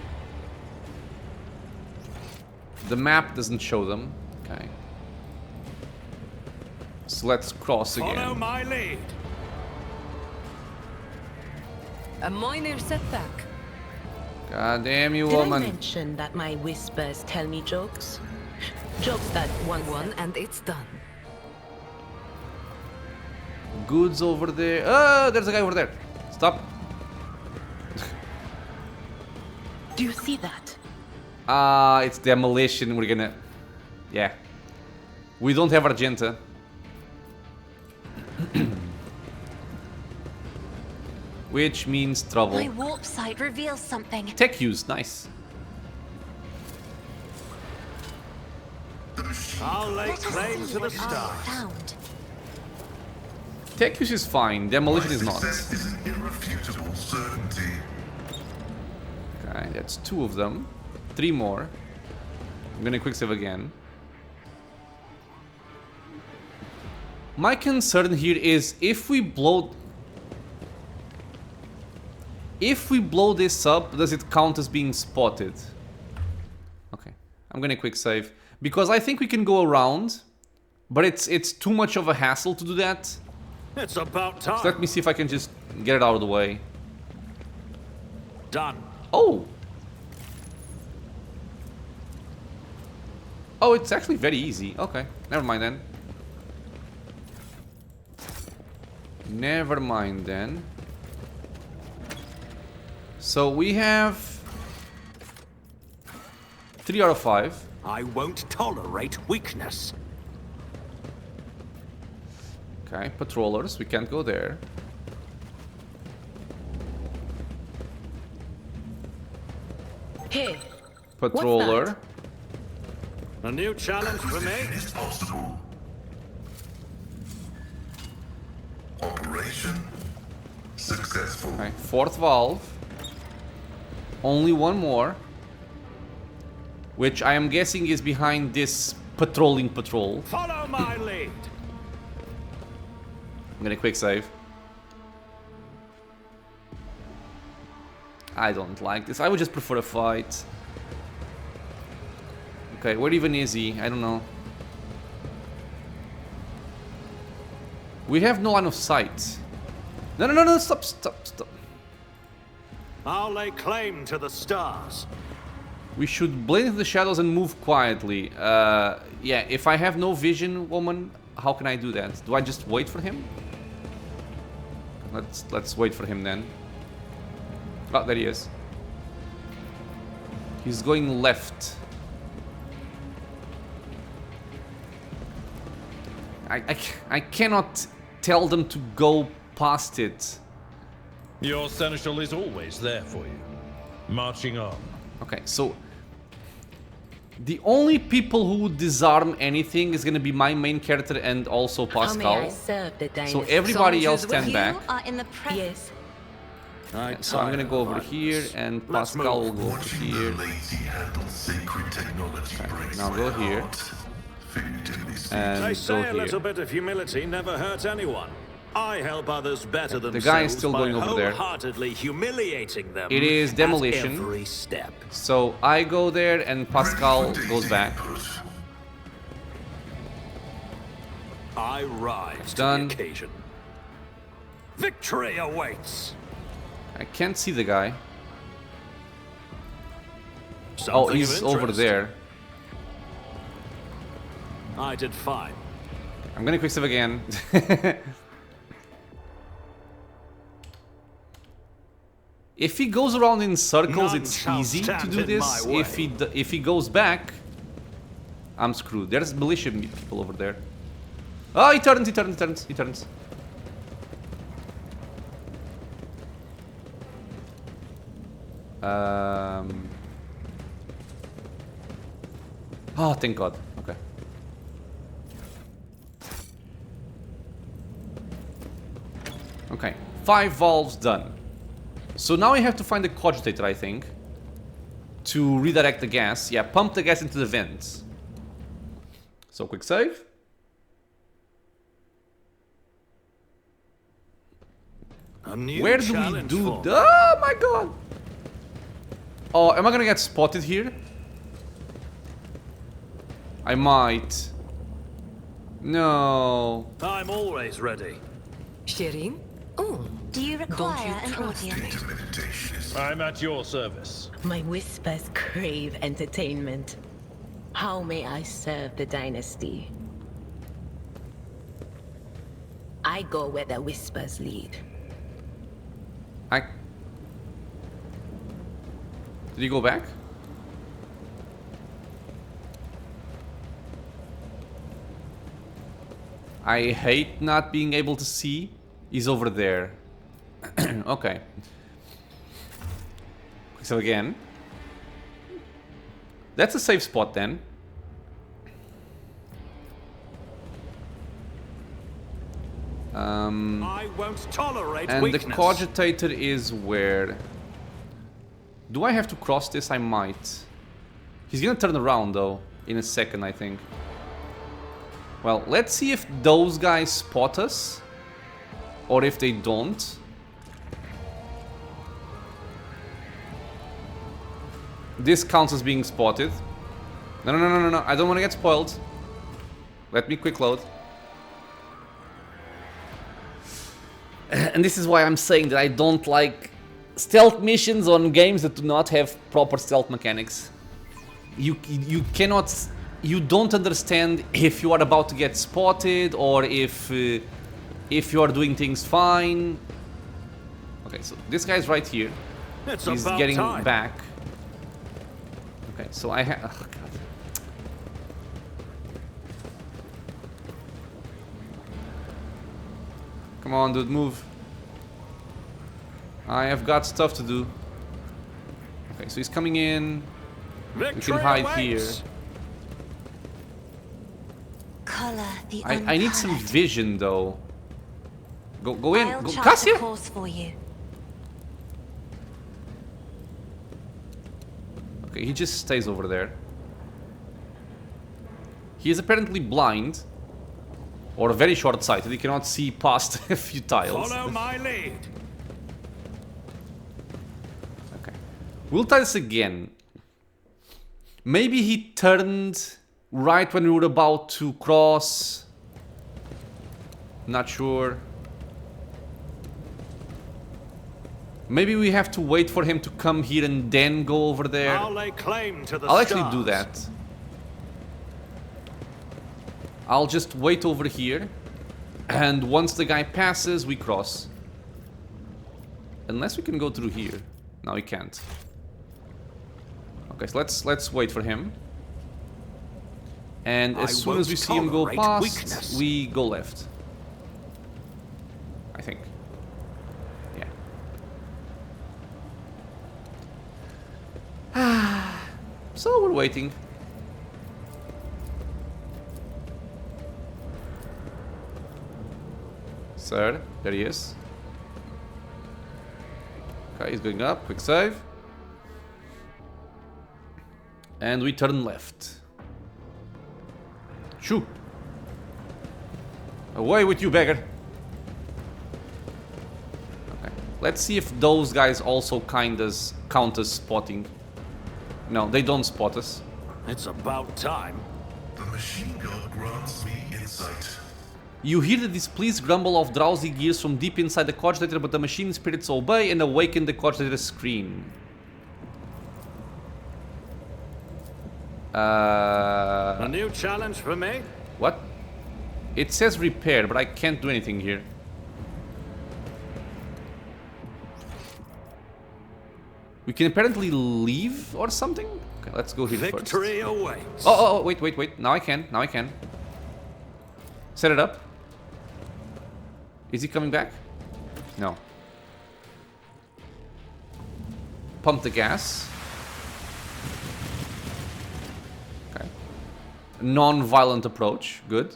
The map doesn't show them. Okay. So let's cross again. Follow my lead. A minor setback. God damn you, Did I woman. mention that my whispers tell me jokes? Jokes that One and it's done. Goods over there. Ah, there's a guy over there. Stop. Do you see that? It's demolition. We're gonna... Yeah. We don't have Argenta. Which means trouble. My warp site reveals something. Tech use, nice. I'll lay Let us claim see to the what I stars. found. Tech use is fine, demolition is not. Success is an irrefutable certainty. Okay, that's 2 of them. 3 more. I'm gonna quick save again. My concern here is if we blow this up, does it count as being spotted? Okay, I'm gonna quick save because I think we can go around, but it's too much of a hassle to do that. It's about time. So let me see if I can just get it out of the way. Done. Oh! Oh, it's actually very easy. Okay, never mind then. Never mind then. So we have 3 out of 5. I won't tolerate weakness. Okay, patrollers, we can't go there. Hey, Patroller. A new challenge for me. Acquisition is possible. Operation successful. Okay, 4th valve. Only 1 more. Which I am guessing is behind this patrolling patrol. Follow my lead. I'm gonna quick save. I don't like this. I would just prefer a fight. Okay, where even is he? I don't know. We have no line of sight. No, stop. I'll lay claim to the stars. We should blend into the shadows and move quietly. Yeah, if I have no vision, woman, how can I do that? Do I just wait for him? Let's wait for him then. Oh, there he is. He's going left. I cannot tell them to go past it. Your seneschal is always there for you. Marching on. Okay, so the only people who would disarm anything is gonna be my main character and also how may I Pascal. serve the dynasty? So everybody else Soldiers with stand You back. are in the presence. Yes. So I'm gonna go over here and Let's Pascal will move. go over Watching here. the lazy handle sacred technology breaks now my go here. heart. Definitively speaking. and They go say a little here. bit of humility never hurts anyone. I help others better The themselves guy is still by going over there. wholeheartedly humiliating them. It is demolition. At every step. So I go there and Pascal Ready for goes day's back. input. I rise Done. to the occasion. Victory awaits. I can't see the guy. Something Oh, of he's over interest. there. I did fine. I'm gonna quick save again. If he goes around in circles, None it's shall easy to stand do in this. my way. If he goes back, I'm screwed. There's militia people over there. Oh, he turns. Oh, thank God. Okay. Okay, 5 valves done. So now we have to find the cogitator, I think, to redirect the gas. Yeah, pump the gas into the vents. So quick save. A new Where do we challenge do for me. Oh my God! Oh, am I gonna get spotted here? I might. No. I'm always ready. Shirin? Oh, Do you require an trust audience? Data meditation is I'm at your service. My whispers crave entertainment. How may I serve the dynasty? I go where the whispers lead. Did he go back? I hate not being able to see. He's over there. Okay. So again. That's a safe spot then. I won't tolerate And weakness. the cogitator is where? Do I have to cross this? I might. He's gonna turn around though in a second, I think. Well, let's see if those guys spot us or if they don't. This counts as being spotted. No. I don't want to get spoiled. Let me quick load. And this is why I'm saying that I don't like stealth missions on games that do not have proper stealth mechanics. You cannot, you don't understand if you are about to get spotted or if you are doing things fine. Okay, so this guy's right here. It's He's about getting time. back. Okay, so I have. Oh, God. Come on, dude, move. I have got stuff to do. Okay, so he's coming in. Victory We can hide awaits. here. Color the I need some uncolored. vision, though. Go in. I'll Go, chart a Cassia! course for you. Okay, he just stays over there. He is apparently blind. Or very short-sighted. He cannot see past a few tiles. Follow my lead. Okay. We'll try this again. Maybe he turned right when we were about to cross. Not sure. Maybe we have to wait for him to come here and then go over there. I'll lay claim to the I'll actually do stars. that. I'll just wait over here. And once the guy passes, we cross. Unless we can go through here. No, we can't. Okay, so let's wait for him. And as I soon as we won't see him go tolerate past, weakness. we go left. I think. Yeah. So we're waiting. Sir, there he is. Okay, he's going up. Quick save. And we turn left. Shoo! Away with you, beggar! Okay. Let's see if those guys also count as spotting. No, they don't spot us. It's about time. The machine god grants me insight. You hear the displeased grumble of drowsy gears from deep inside the cogitator, but the machine spirits obey and awaken the cogitator's screen. A new challenge for me? What? It says repair, but I can't do anything here. We can apparently leave or something? Okay, let's go here first. Victory awaits. Oh, wait. Now I can. Set it up. Is he coming back? No. Pump the gas. Okay. Non-violent approach. Good.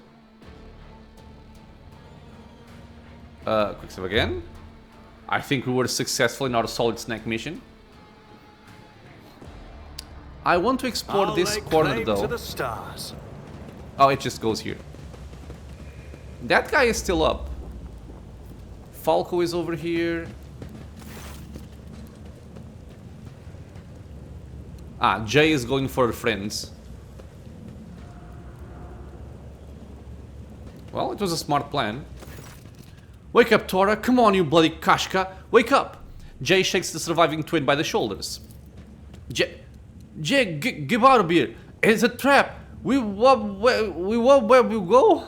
Quick save again. I think we were successful in our solid snack mission. I want to explore this corner though. To the stars. Oh, it just goes here. That guy is still up. Falco is over here. Ah, Jay is going for friends. Well, it was a smart plan. Wake up, Tora. Come on, you bloody Kashka. Wake up. Jay shakes the surviving twin by the shoulders. Jay, get out of here. It's a trap. Where we go?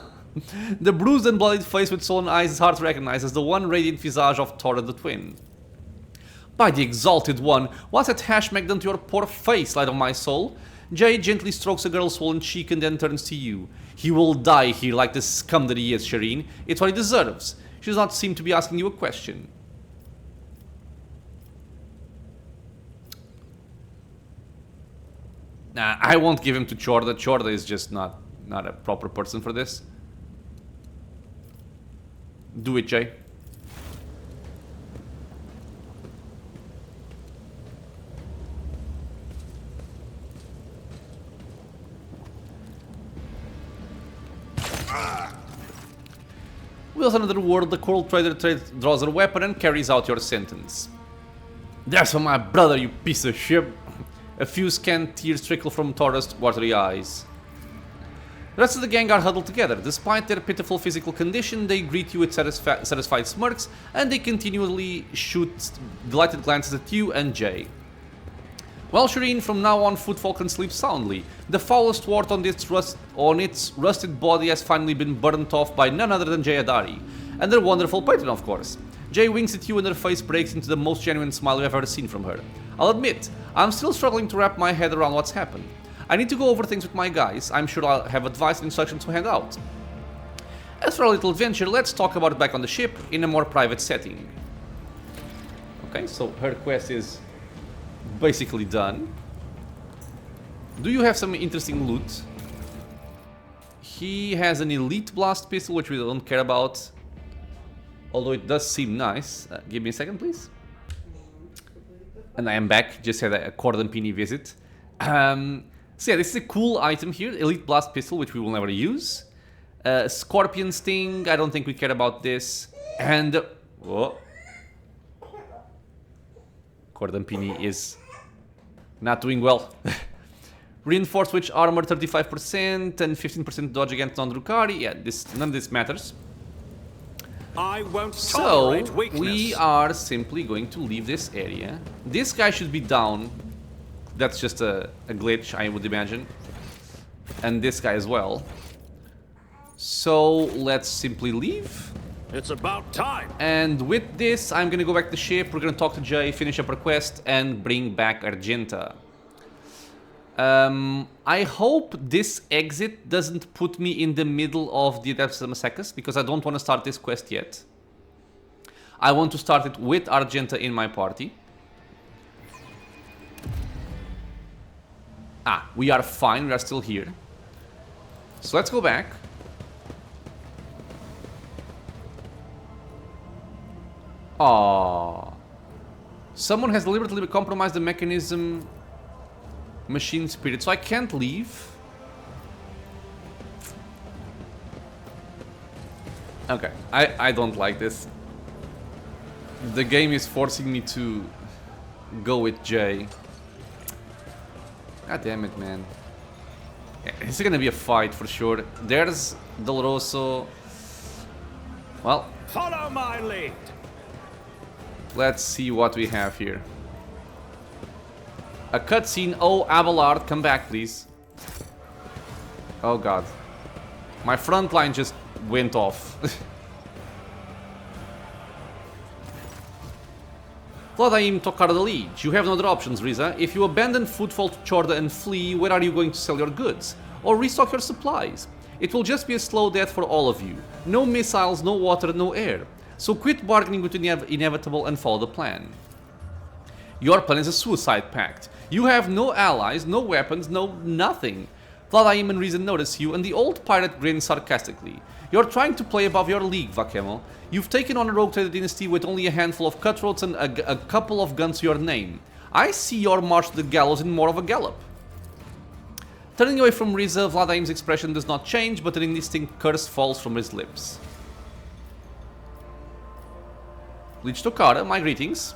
The bruised and bloodied face with sullen eyes is hard to recognize as the one radiant visage of Tora the twin. By the exalted one, what's that hashmack done to your poor face, light of my soul? Jay gently strokes a girl's swollen cheek and then turns to you. He will die here like the scum that he is, Shireen. It's what he deserves. She does not seem to be asking you a question. Nah, I won't give him to Chorda. Chorda is just not a proper person for this. Do it, Jay. Wheels another world, the coral trader draws a weapon and carries out your sentence. That's for my brother, you piece of shit. A few scant tears trickle from Tora's watery eyes. The rest of the gang are huddled together. Despite their pitiful physical condition, they greet you with satisfied smirks, and they continually shoot delighted glances at you and Jay. Well, Shireen, from now on, Footfall can sleep soundly. The foulest wart on its rusted body has finally been burnt off by none other than Jay Adari, and their wonderful patron, of course. Jay winks at you and her face breaks into the most genuine smile you've ever seen from her. I'll admit, I'm still struggling to wrap my head around what's happened. I need to go over things with my guys. I'm sure I'll have advice and instructions to hand out. As for our little adventure, let's talk about it back on the ship in a more private setting. Okay, so her quest is basically done. Do you have some interesting loot? He has an elite blast pistol, which we don't care about. Although it does seem nice. Give me a second, please. And I am back. Just had a Cordampini visit. So yeah, this is a cool item here. Elite blast pistol, which we will never use. Scorpion sting. I don't think we care about this. And oh, Cordampini is not doing well. Reinforced witch armor 35% and 15% dodge against non-Drukari. Yeah, none of this matters. I won't So, tolerate weakness. we are simply going to leave this area. This guy should be down. That's just a glitch, I would imagine. And this guy as well. So, let's simply leave. It's about time. And with this, I'm gonna go back to the ship. We're gonna talk to Jay, finish up our quest, and bring back Argenta. I hope this exit doesn't put me in the middle of the Adeptus Massacres, because I don't want to start this quest yet. I want to start it with Argenta in my party. Ah, we are fine, we are still here. So let's go back. Aww. Someone has deliberately compromised the mechanism machine spirit, so I can't leave. Okay, I don't like this. The game is forcing me to go with J. God damn it, man. It's gonna be a fight for sure. There's Del Rosso. Well, Follow my lead. let's see what we have here. A cutscene. Oh, Abelard, come back, please. Oh god. My front line just went off. Vladaim Tokar the Liege. You have no other options, Riza. If you abandon Footfall to Chorda and flee, where are you going to sell your goods? Or restock your supplies? It will just be a slow death for all of you. No missiles, no water, no air. So quit bargaining with the inevitable and follow the plan. Your plan is a suicide pact. You have no allies, no weapons, no nothing. Vladaim and Riza notice you, and the old pirate grins sarcastically. You're trying to play above your league, Vakemo. You've taken on a rogue trader dynasty with only a handful of cutthroats and a couple of guns to your name. I see your march to the gallows in more of a gallop. Turning away from Riza, Vladaim's expression does not change, but an indistinct curse falls from his lips. Lich Tokara, my greetings.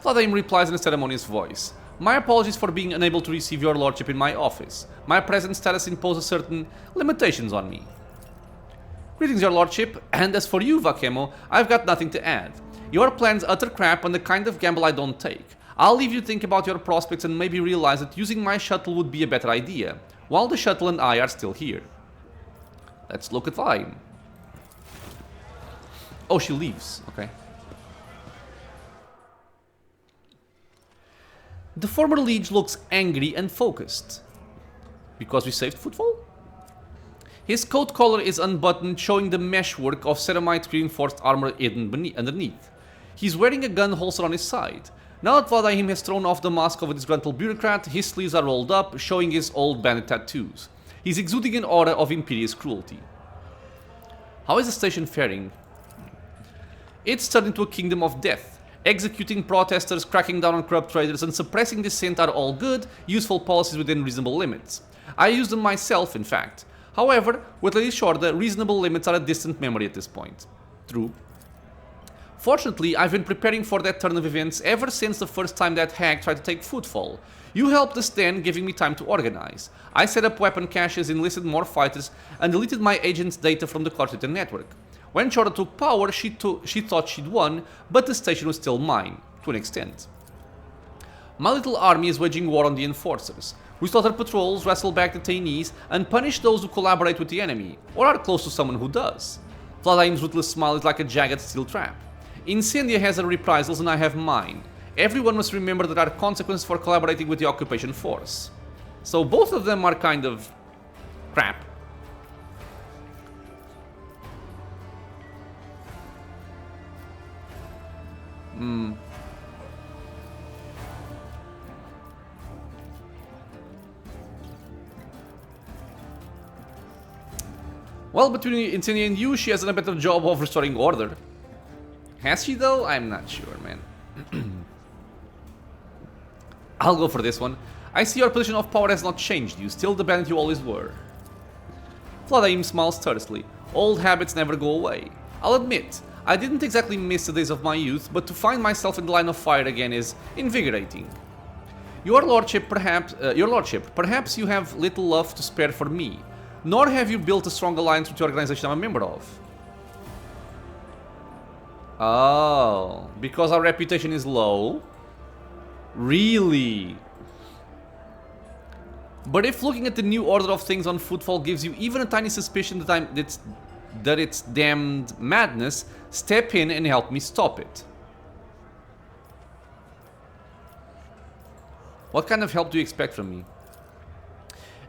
Vladaim replies in a ceremonious voice. My apologies for being unable to receive your lordship in my office. My present status imposes certain limitations on me. Greetings, your lordship, and as for you, Vakemo, I've got nothing to add. Your plan's utter crap and the kind of gamble I don't take. I'll leave you to think about your prospects and maybe realize that using my shuttle would be a better idea, while the shuttle and I are still here. Let's look at Vladaim. Oh, she leaves. Okay. The former liege looks angry and focused. Because we saved Footfall? His coat collar is unbuttoned, showing the meshwork of ceramite reinforced armor hidden underneath. He's wearing a gun holster on his side. Now that Vladaim has thrown off the mask of a disgruntled bureaucrat, his sleeves are rolled up, showing his old bandit tattoos. He's exuding an aura of imperious cruelty. How is the station faring? It's turned into a kingdom of death. Executing protesters, cracking down on corrupt traders, and suppressing dissent are all good, useful policies within reasonable limits. I use them myself, in fact. However, with Lady Chorda, reasonable limits are a distant memory at this point. True. Fortunately, I've been preparing for that turn of events ever since the first time that hag tried to take Footfall. You helped us then, giving me time to organize. I set up weapon caches, enlisted more fighters, and deleted my agent's data from the Corsican network. When Chorda took power, she thought she'd won, but the station was still mine, to an extent. My little army is waging war on the enforcers. We slaughter patrols, wrestle back detainees, and punish those who collaborate with the enemy, or are close to someone who does. Vladaim's ruthless smile is like a jagged steel trap. Incendia has her reprisals and I have mine. Everyone must remember there are consequences for collaborating with the occupation force. So both of them are kind of crap. Well, between Incendia and you, she has done a better job of restoring order. Has she though? I'm not sure, man. I'll go for this one. I see your position of power has not changed. You still the bandit you always were. Vladaim smiles tersely. Old habits never go away. I'll admit, I didn't exactly miss the days of my youth, but to find myself in the line of fire again is invigorating. Your lordship, perhaps you have little love to spare for me. Nor have you built a strong alliance with the organization I'm a member of. Oh, because our reputation is low? Really? But if looking at the new order of things on Footfall gives you even a tiny suspicion that it's damned madness, step in and help me stop it. What kind of help do you expect from me?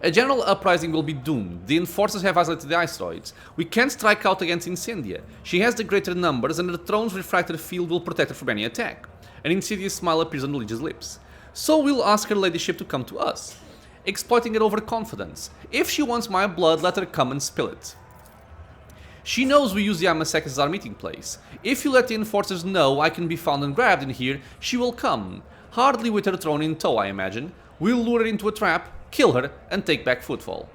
A general uprising will be doomed. The enforcers have isolated the asteroids. We can't strike out against Incendia. She has the greater numbers and the throne's refractor field will protect her from any attack. An insidious smile appears on the Liege's lips. So we'll ask her ladyship to come to us. Exploiting her overconfidence. If she wants my blood, let her come and spill it. She knows we use the Amasek as our meeting place. If you let the enforcers know I can be found and grabbed in here, she will come. Hardly with her throne in tow, I imagine. We'll lure her into a trap, kill her, and take back Footfall.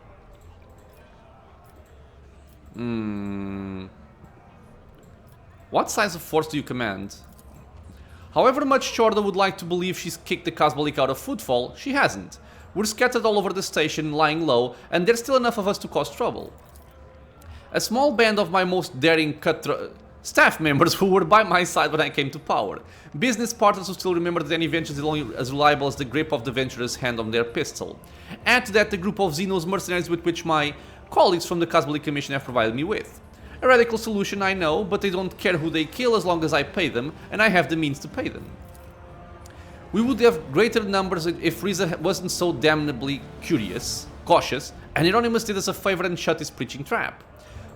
What size of force do you command? However much Chorda would like to believe she's kicked the Casbalic out of Footfall, she hasn't. We're scattered all over the station, lying low, and there's still enough of us to cause trouble. A small band of my most daring staff members who were by my side when I came to power. Business partners who still remember that any venture is only as reliable as the grip of the venturer's hand on their pistol. Add to that the group of Xenos mercenaries with which my colleagues from the Casbalic Commission have provided me with. A radical solution, I know, but they don't care who they kill as long as I pay them, and I have the means to pay them. We would have greater numbers if Riza wasn't so damnably cautious, and Hieronymus did us a favor and shut his preaching trap.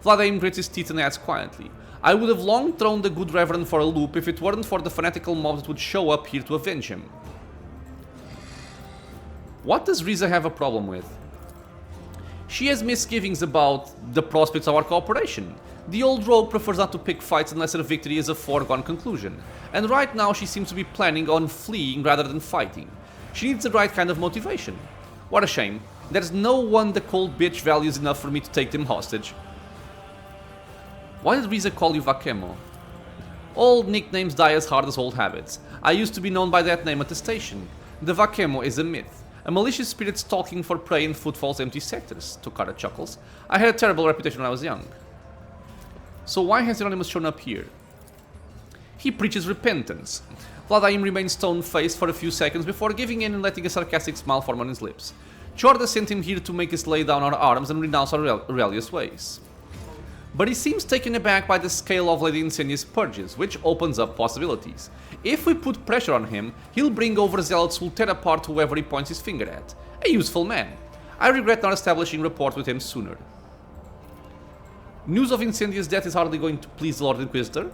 Vladaim grits his teeth and adds quietly, I would have long thrown the good reverend for a loop if it weren't for the fanatical mobs that would show up here to avenge him. What does Riza have a problem with? She has misgivings about the prospects of our cooperation. The old rogue prefers not to pick fights unless her victory is a foregone conclusion, and right now she seems to be planning on fleeing rather than fighting. She needs the right kind of motivation. What a shame. There's no one the cold bitch values enough for me to take them hostage. Why did Riza call you Vakemo? Old nicknames die as hard as old habits. I used to be known by that name at the station. The Vakemo is a myth. A malicious spirit stalking for prey in Footfall's empty sectors, Tokara chuckles. I had a terrible reputation when I was young. So why has Hieronymus shown up here? He preaches repentance. Vladaim remains stone-faced for a few seconds before giving in and letting a sarcastic smile form on his lips. Chorda sent him here to make us lay down our arms and renounce our rebellious ways. But he seems taken aback by the scale of Lady Incendia's purges, which opens up possibilities. If we put pressure on him, he'll bring over zealots who'll tear apart whoever he points his finger at. A useful man. I regret not establishing rapport with him sooner. News of Incendia's death is hardly going to please the Lord Inquisitor.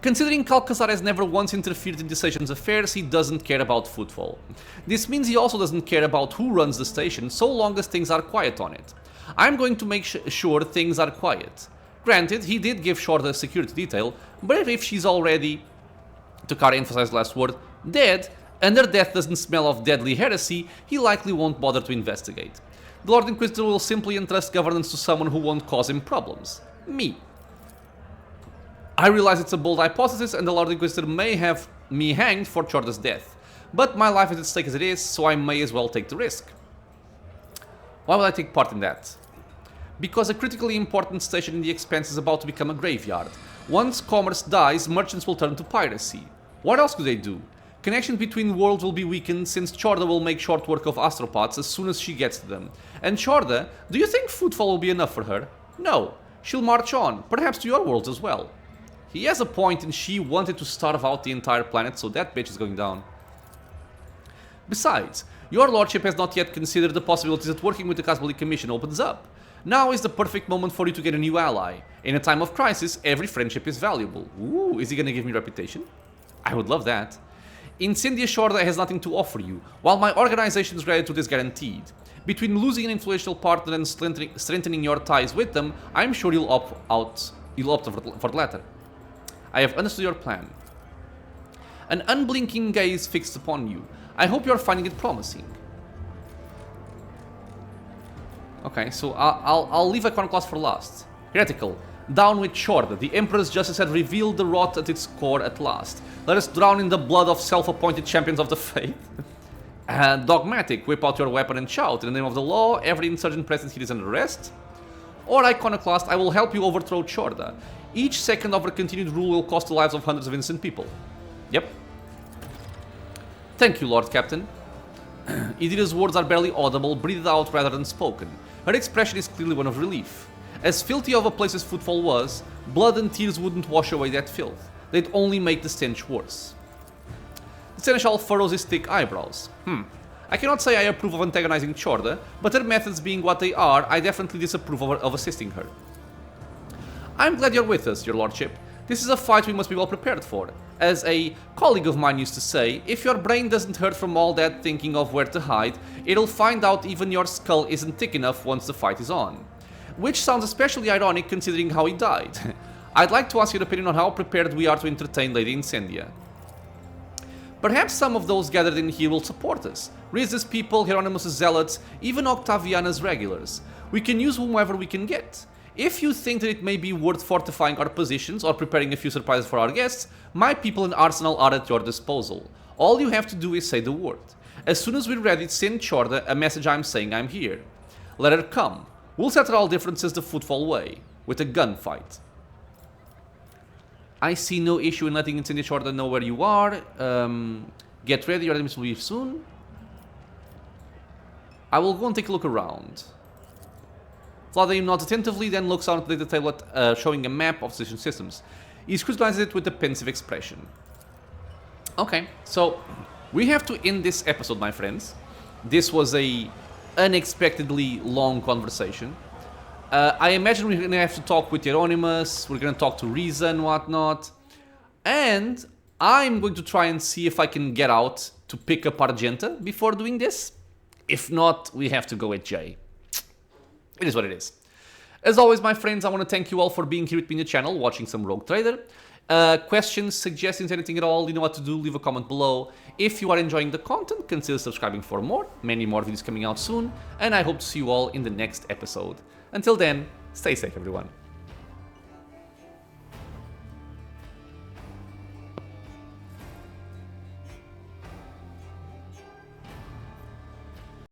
Considering Calcazar has never once interfered in the station's affairs, he doesn't care about Footfall. This means he also doesn't care about who runs the station, so long as things are quiet on it. I'm going to make sure things are quiet. Granted, he did give Chorda a security detail, but if she's already, Tokara emphasized the last word, dead, and her death doesn't smell of deadly heresy, he likely won't bother to investigate. The Lord Inquisitor will simply entrust governance to someone who won't cause him problems. Me. I realize it's a bold hypothesis and the Lord Inquisitor may have me hanged for Chorda's death. But my life is at stake as it is, so I may as well take the risk. Why would I take part in that? Because a critically important station in the expanse is about to become a graveyard. Once commerce dies, merchants will turn to piracy. What else could they do? Connection between worlds will be weakened since Chorda will make short work of astropods as soon as she gets to them. And Chorda, do you think Footfall will be enough for her? No. She'll march on, perhaps to your worlds as well. He has a point and she wanted to starve out the entire planet, so that bitch is going down. Besides, your lordship has not yet considered the possibilities that working with the Casbalic Commission opens up. Now is the perfect moment for you to get a new ally. In a time of crisis, every friendship is valuable. Ooh, is he gonna give me reputation? I would love that. Incendia Chorda has nothing to offer you, while my organization's gratitude is guaranteed. Between losing an influential partner and strengthening your ties with them, I'm sure you'll opt for the latter. I have understood your plan. An unblinking gaze fixed upon you. I hope you're finding it promising. Okay, so I'll leave Iconoclast for last. Heretical. Down with Chorda. The Emperor's justice had revealed the rot at its core at last. Let us drown in the blood of self-appointed champions of the faith. Dogmatic. Whip out your weapon and shout. In the name of the law, every insurgent present here is under arrest. Or Iconoclast, I will help you overthrow Chorda. Each second of her continued rule will cost the lives of hundreds of innocent people. Yep. Thank you, Lord Captain. Idira's words are barely audible, breathed out rather than spoken. Her expression is clearly one of relief. As filthy of a place as Footfall was, blood and tears wouldn't wash away that filth. They'd only make the stench worse. The Seneschal furrows his thick eyebrows. I cannot say I approve of antagonizing Chorda, but her methods being what they are, I definitely disapprove of assisting her. I'm glad you're with us, your lordship. This is a fight we must be well prepared for. As a colleague of mine used to say, if your brain doesn't hurt from all that thinking of where to hide, it'll find out even your skull isn't thick enough once the fight is on. Which sounds especially ironic considering how he died. I'd like to ask your opinion on how prepared we are to entertain Lady Incendia. Perhaps some of those gathered in here will support us. Riza's people, Hieronymus' zealots, even Octaviana's regulars. We can use whomever we can get. If you think that it may be worth fortifying our positions or preparing a few surprises for our guests, my people and arsenal are at your disposal. All you have to do is say the word. As soon as we're ready, send Chorda a message saying I'm here. Let her come. We'll settle all differences the Footfall way, with a gunfight. I see no issue in letting Incendia Chorda know where you are. Get ready, your enemies will leave soon. I will go and take a look around. Vladimir nods attentively, then looks out at the data table showing a map of station systems. He scrutinizes it with a pensive expression. Okay, so we have to end this episode, my friends. This was a unexpectedly long conversation. I imagine we're gonna have to talk with Hieronymus, we're gonna talk to Riza and whatnot. And I'm going to try and see if I can get out to pick up Argenta before doing this. If not, we have to go with Jay. It is what it is. As always, my friends, I want to thank you all for being here with me in the channel, watching some Rogue Trader. Questions, suggestions, anything at all, you know what to do, leave a comment below. If you are enjoying the content, consider subscribing for more. Many more videos coming out soon, and I hope to see you all in the next episode. Until then, stay safe, everyone.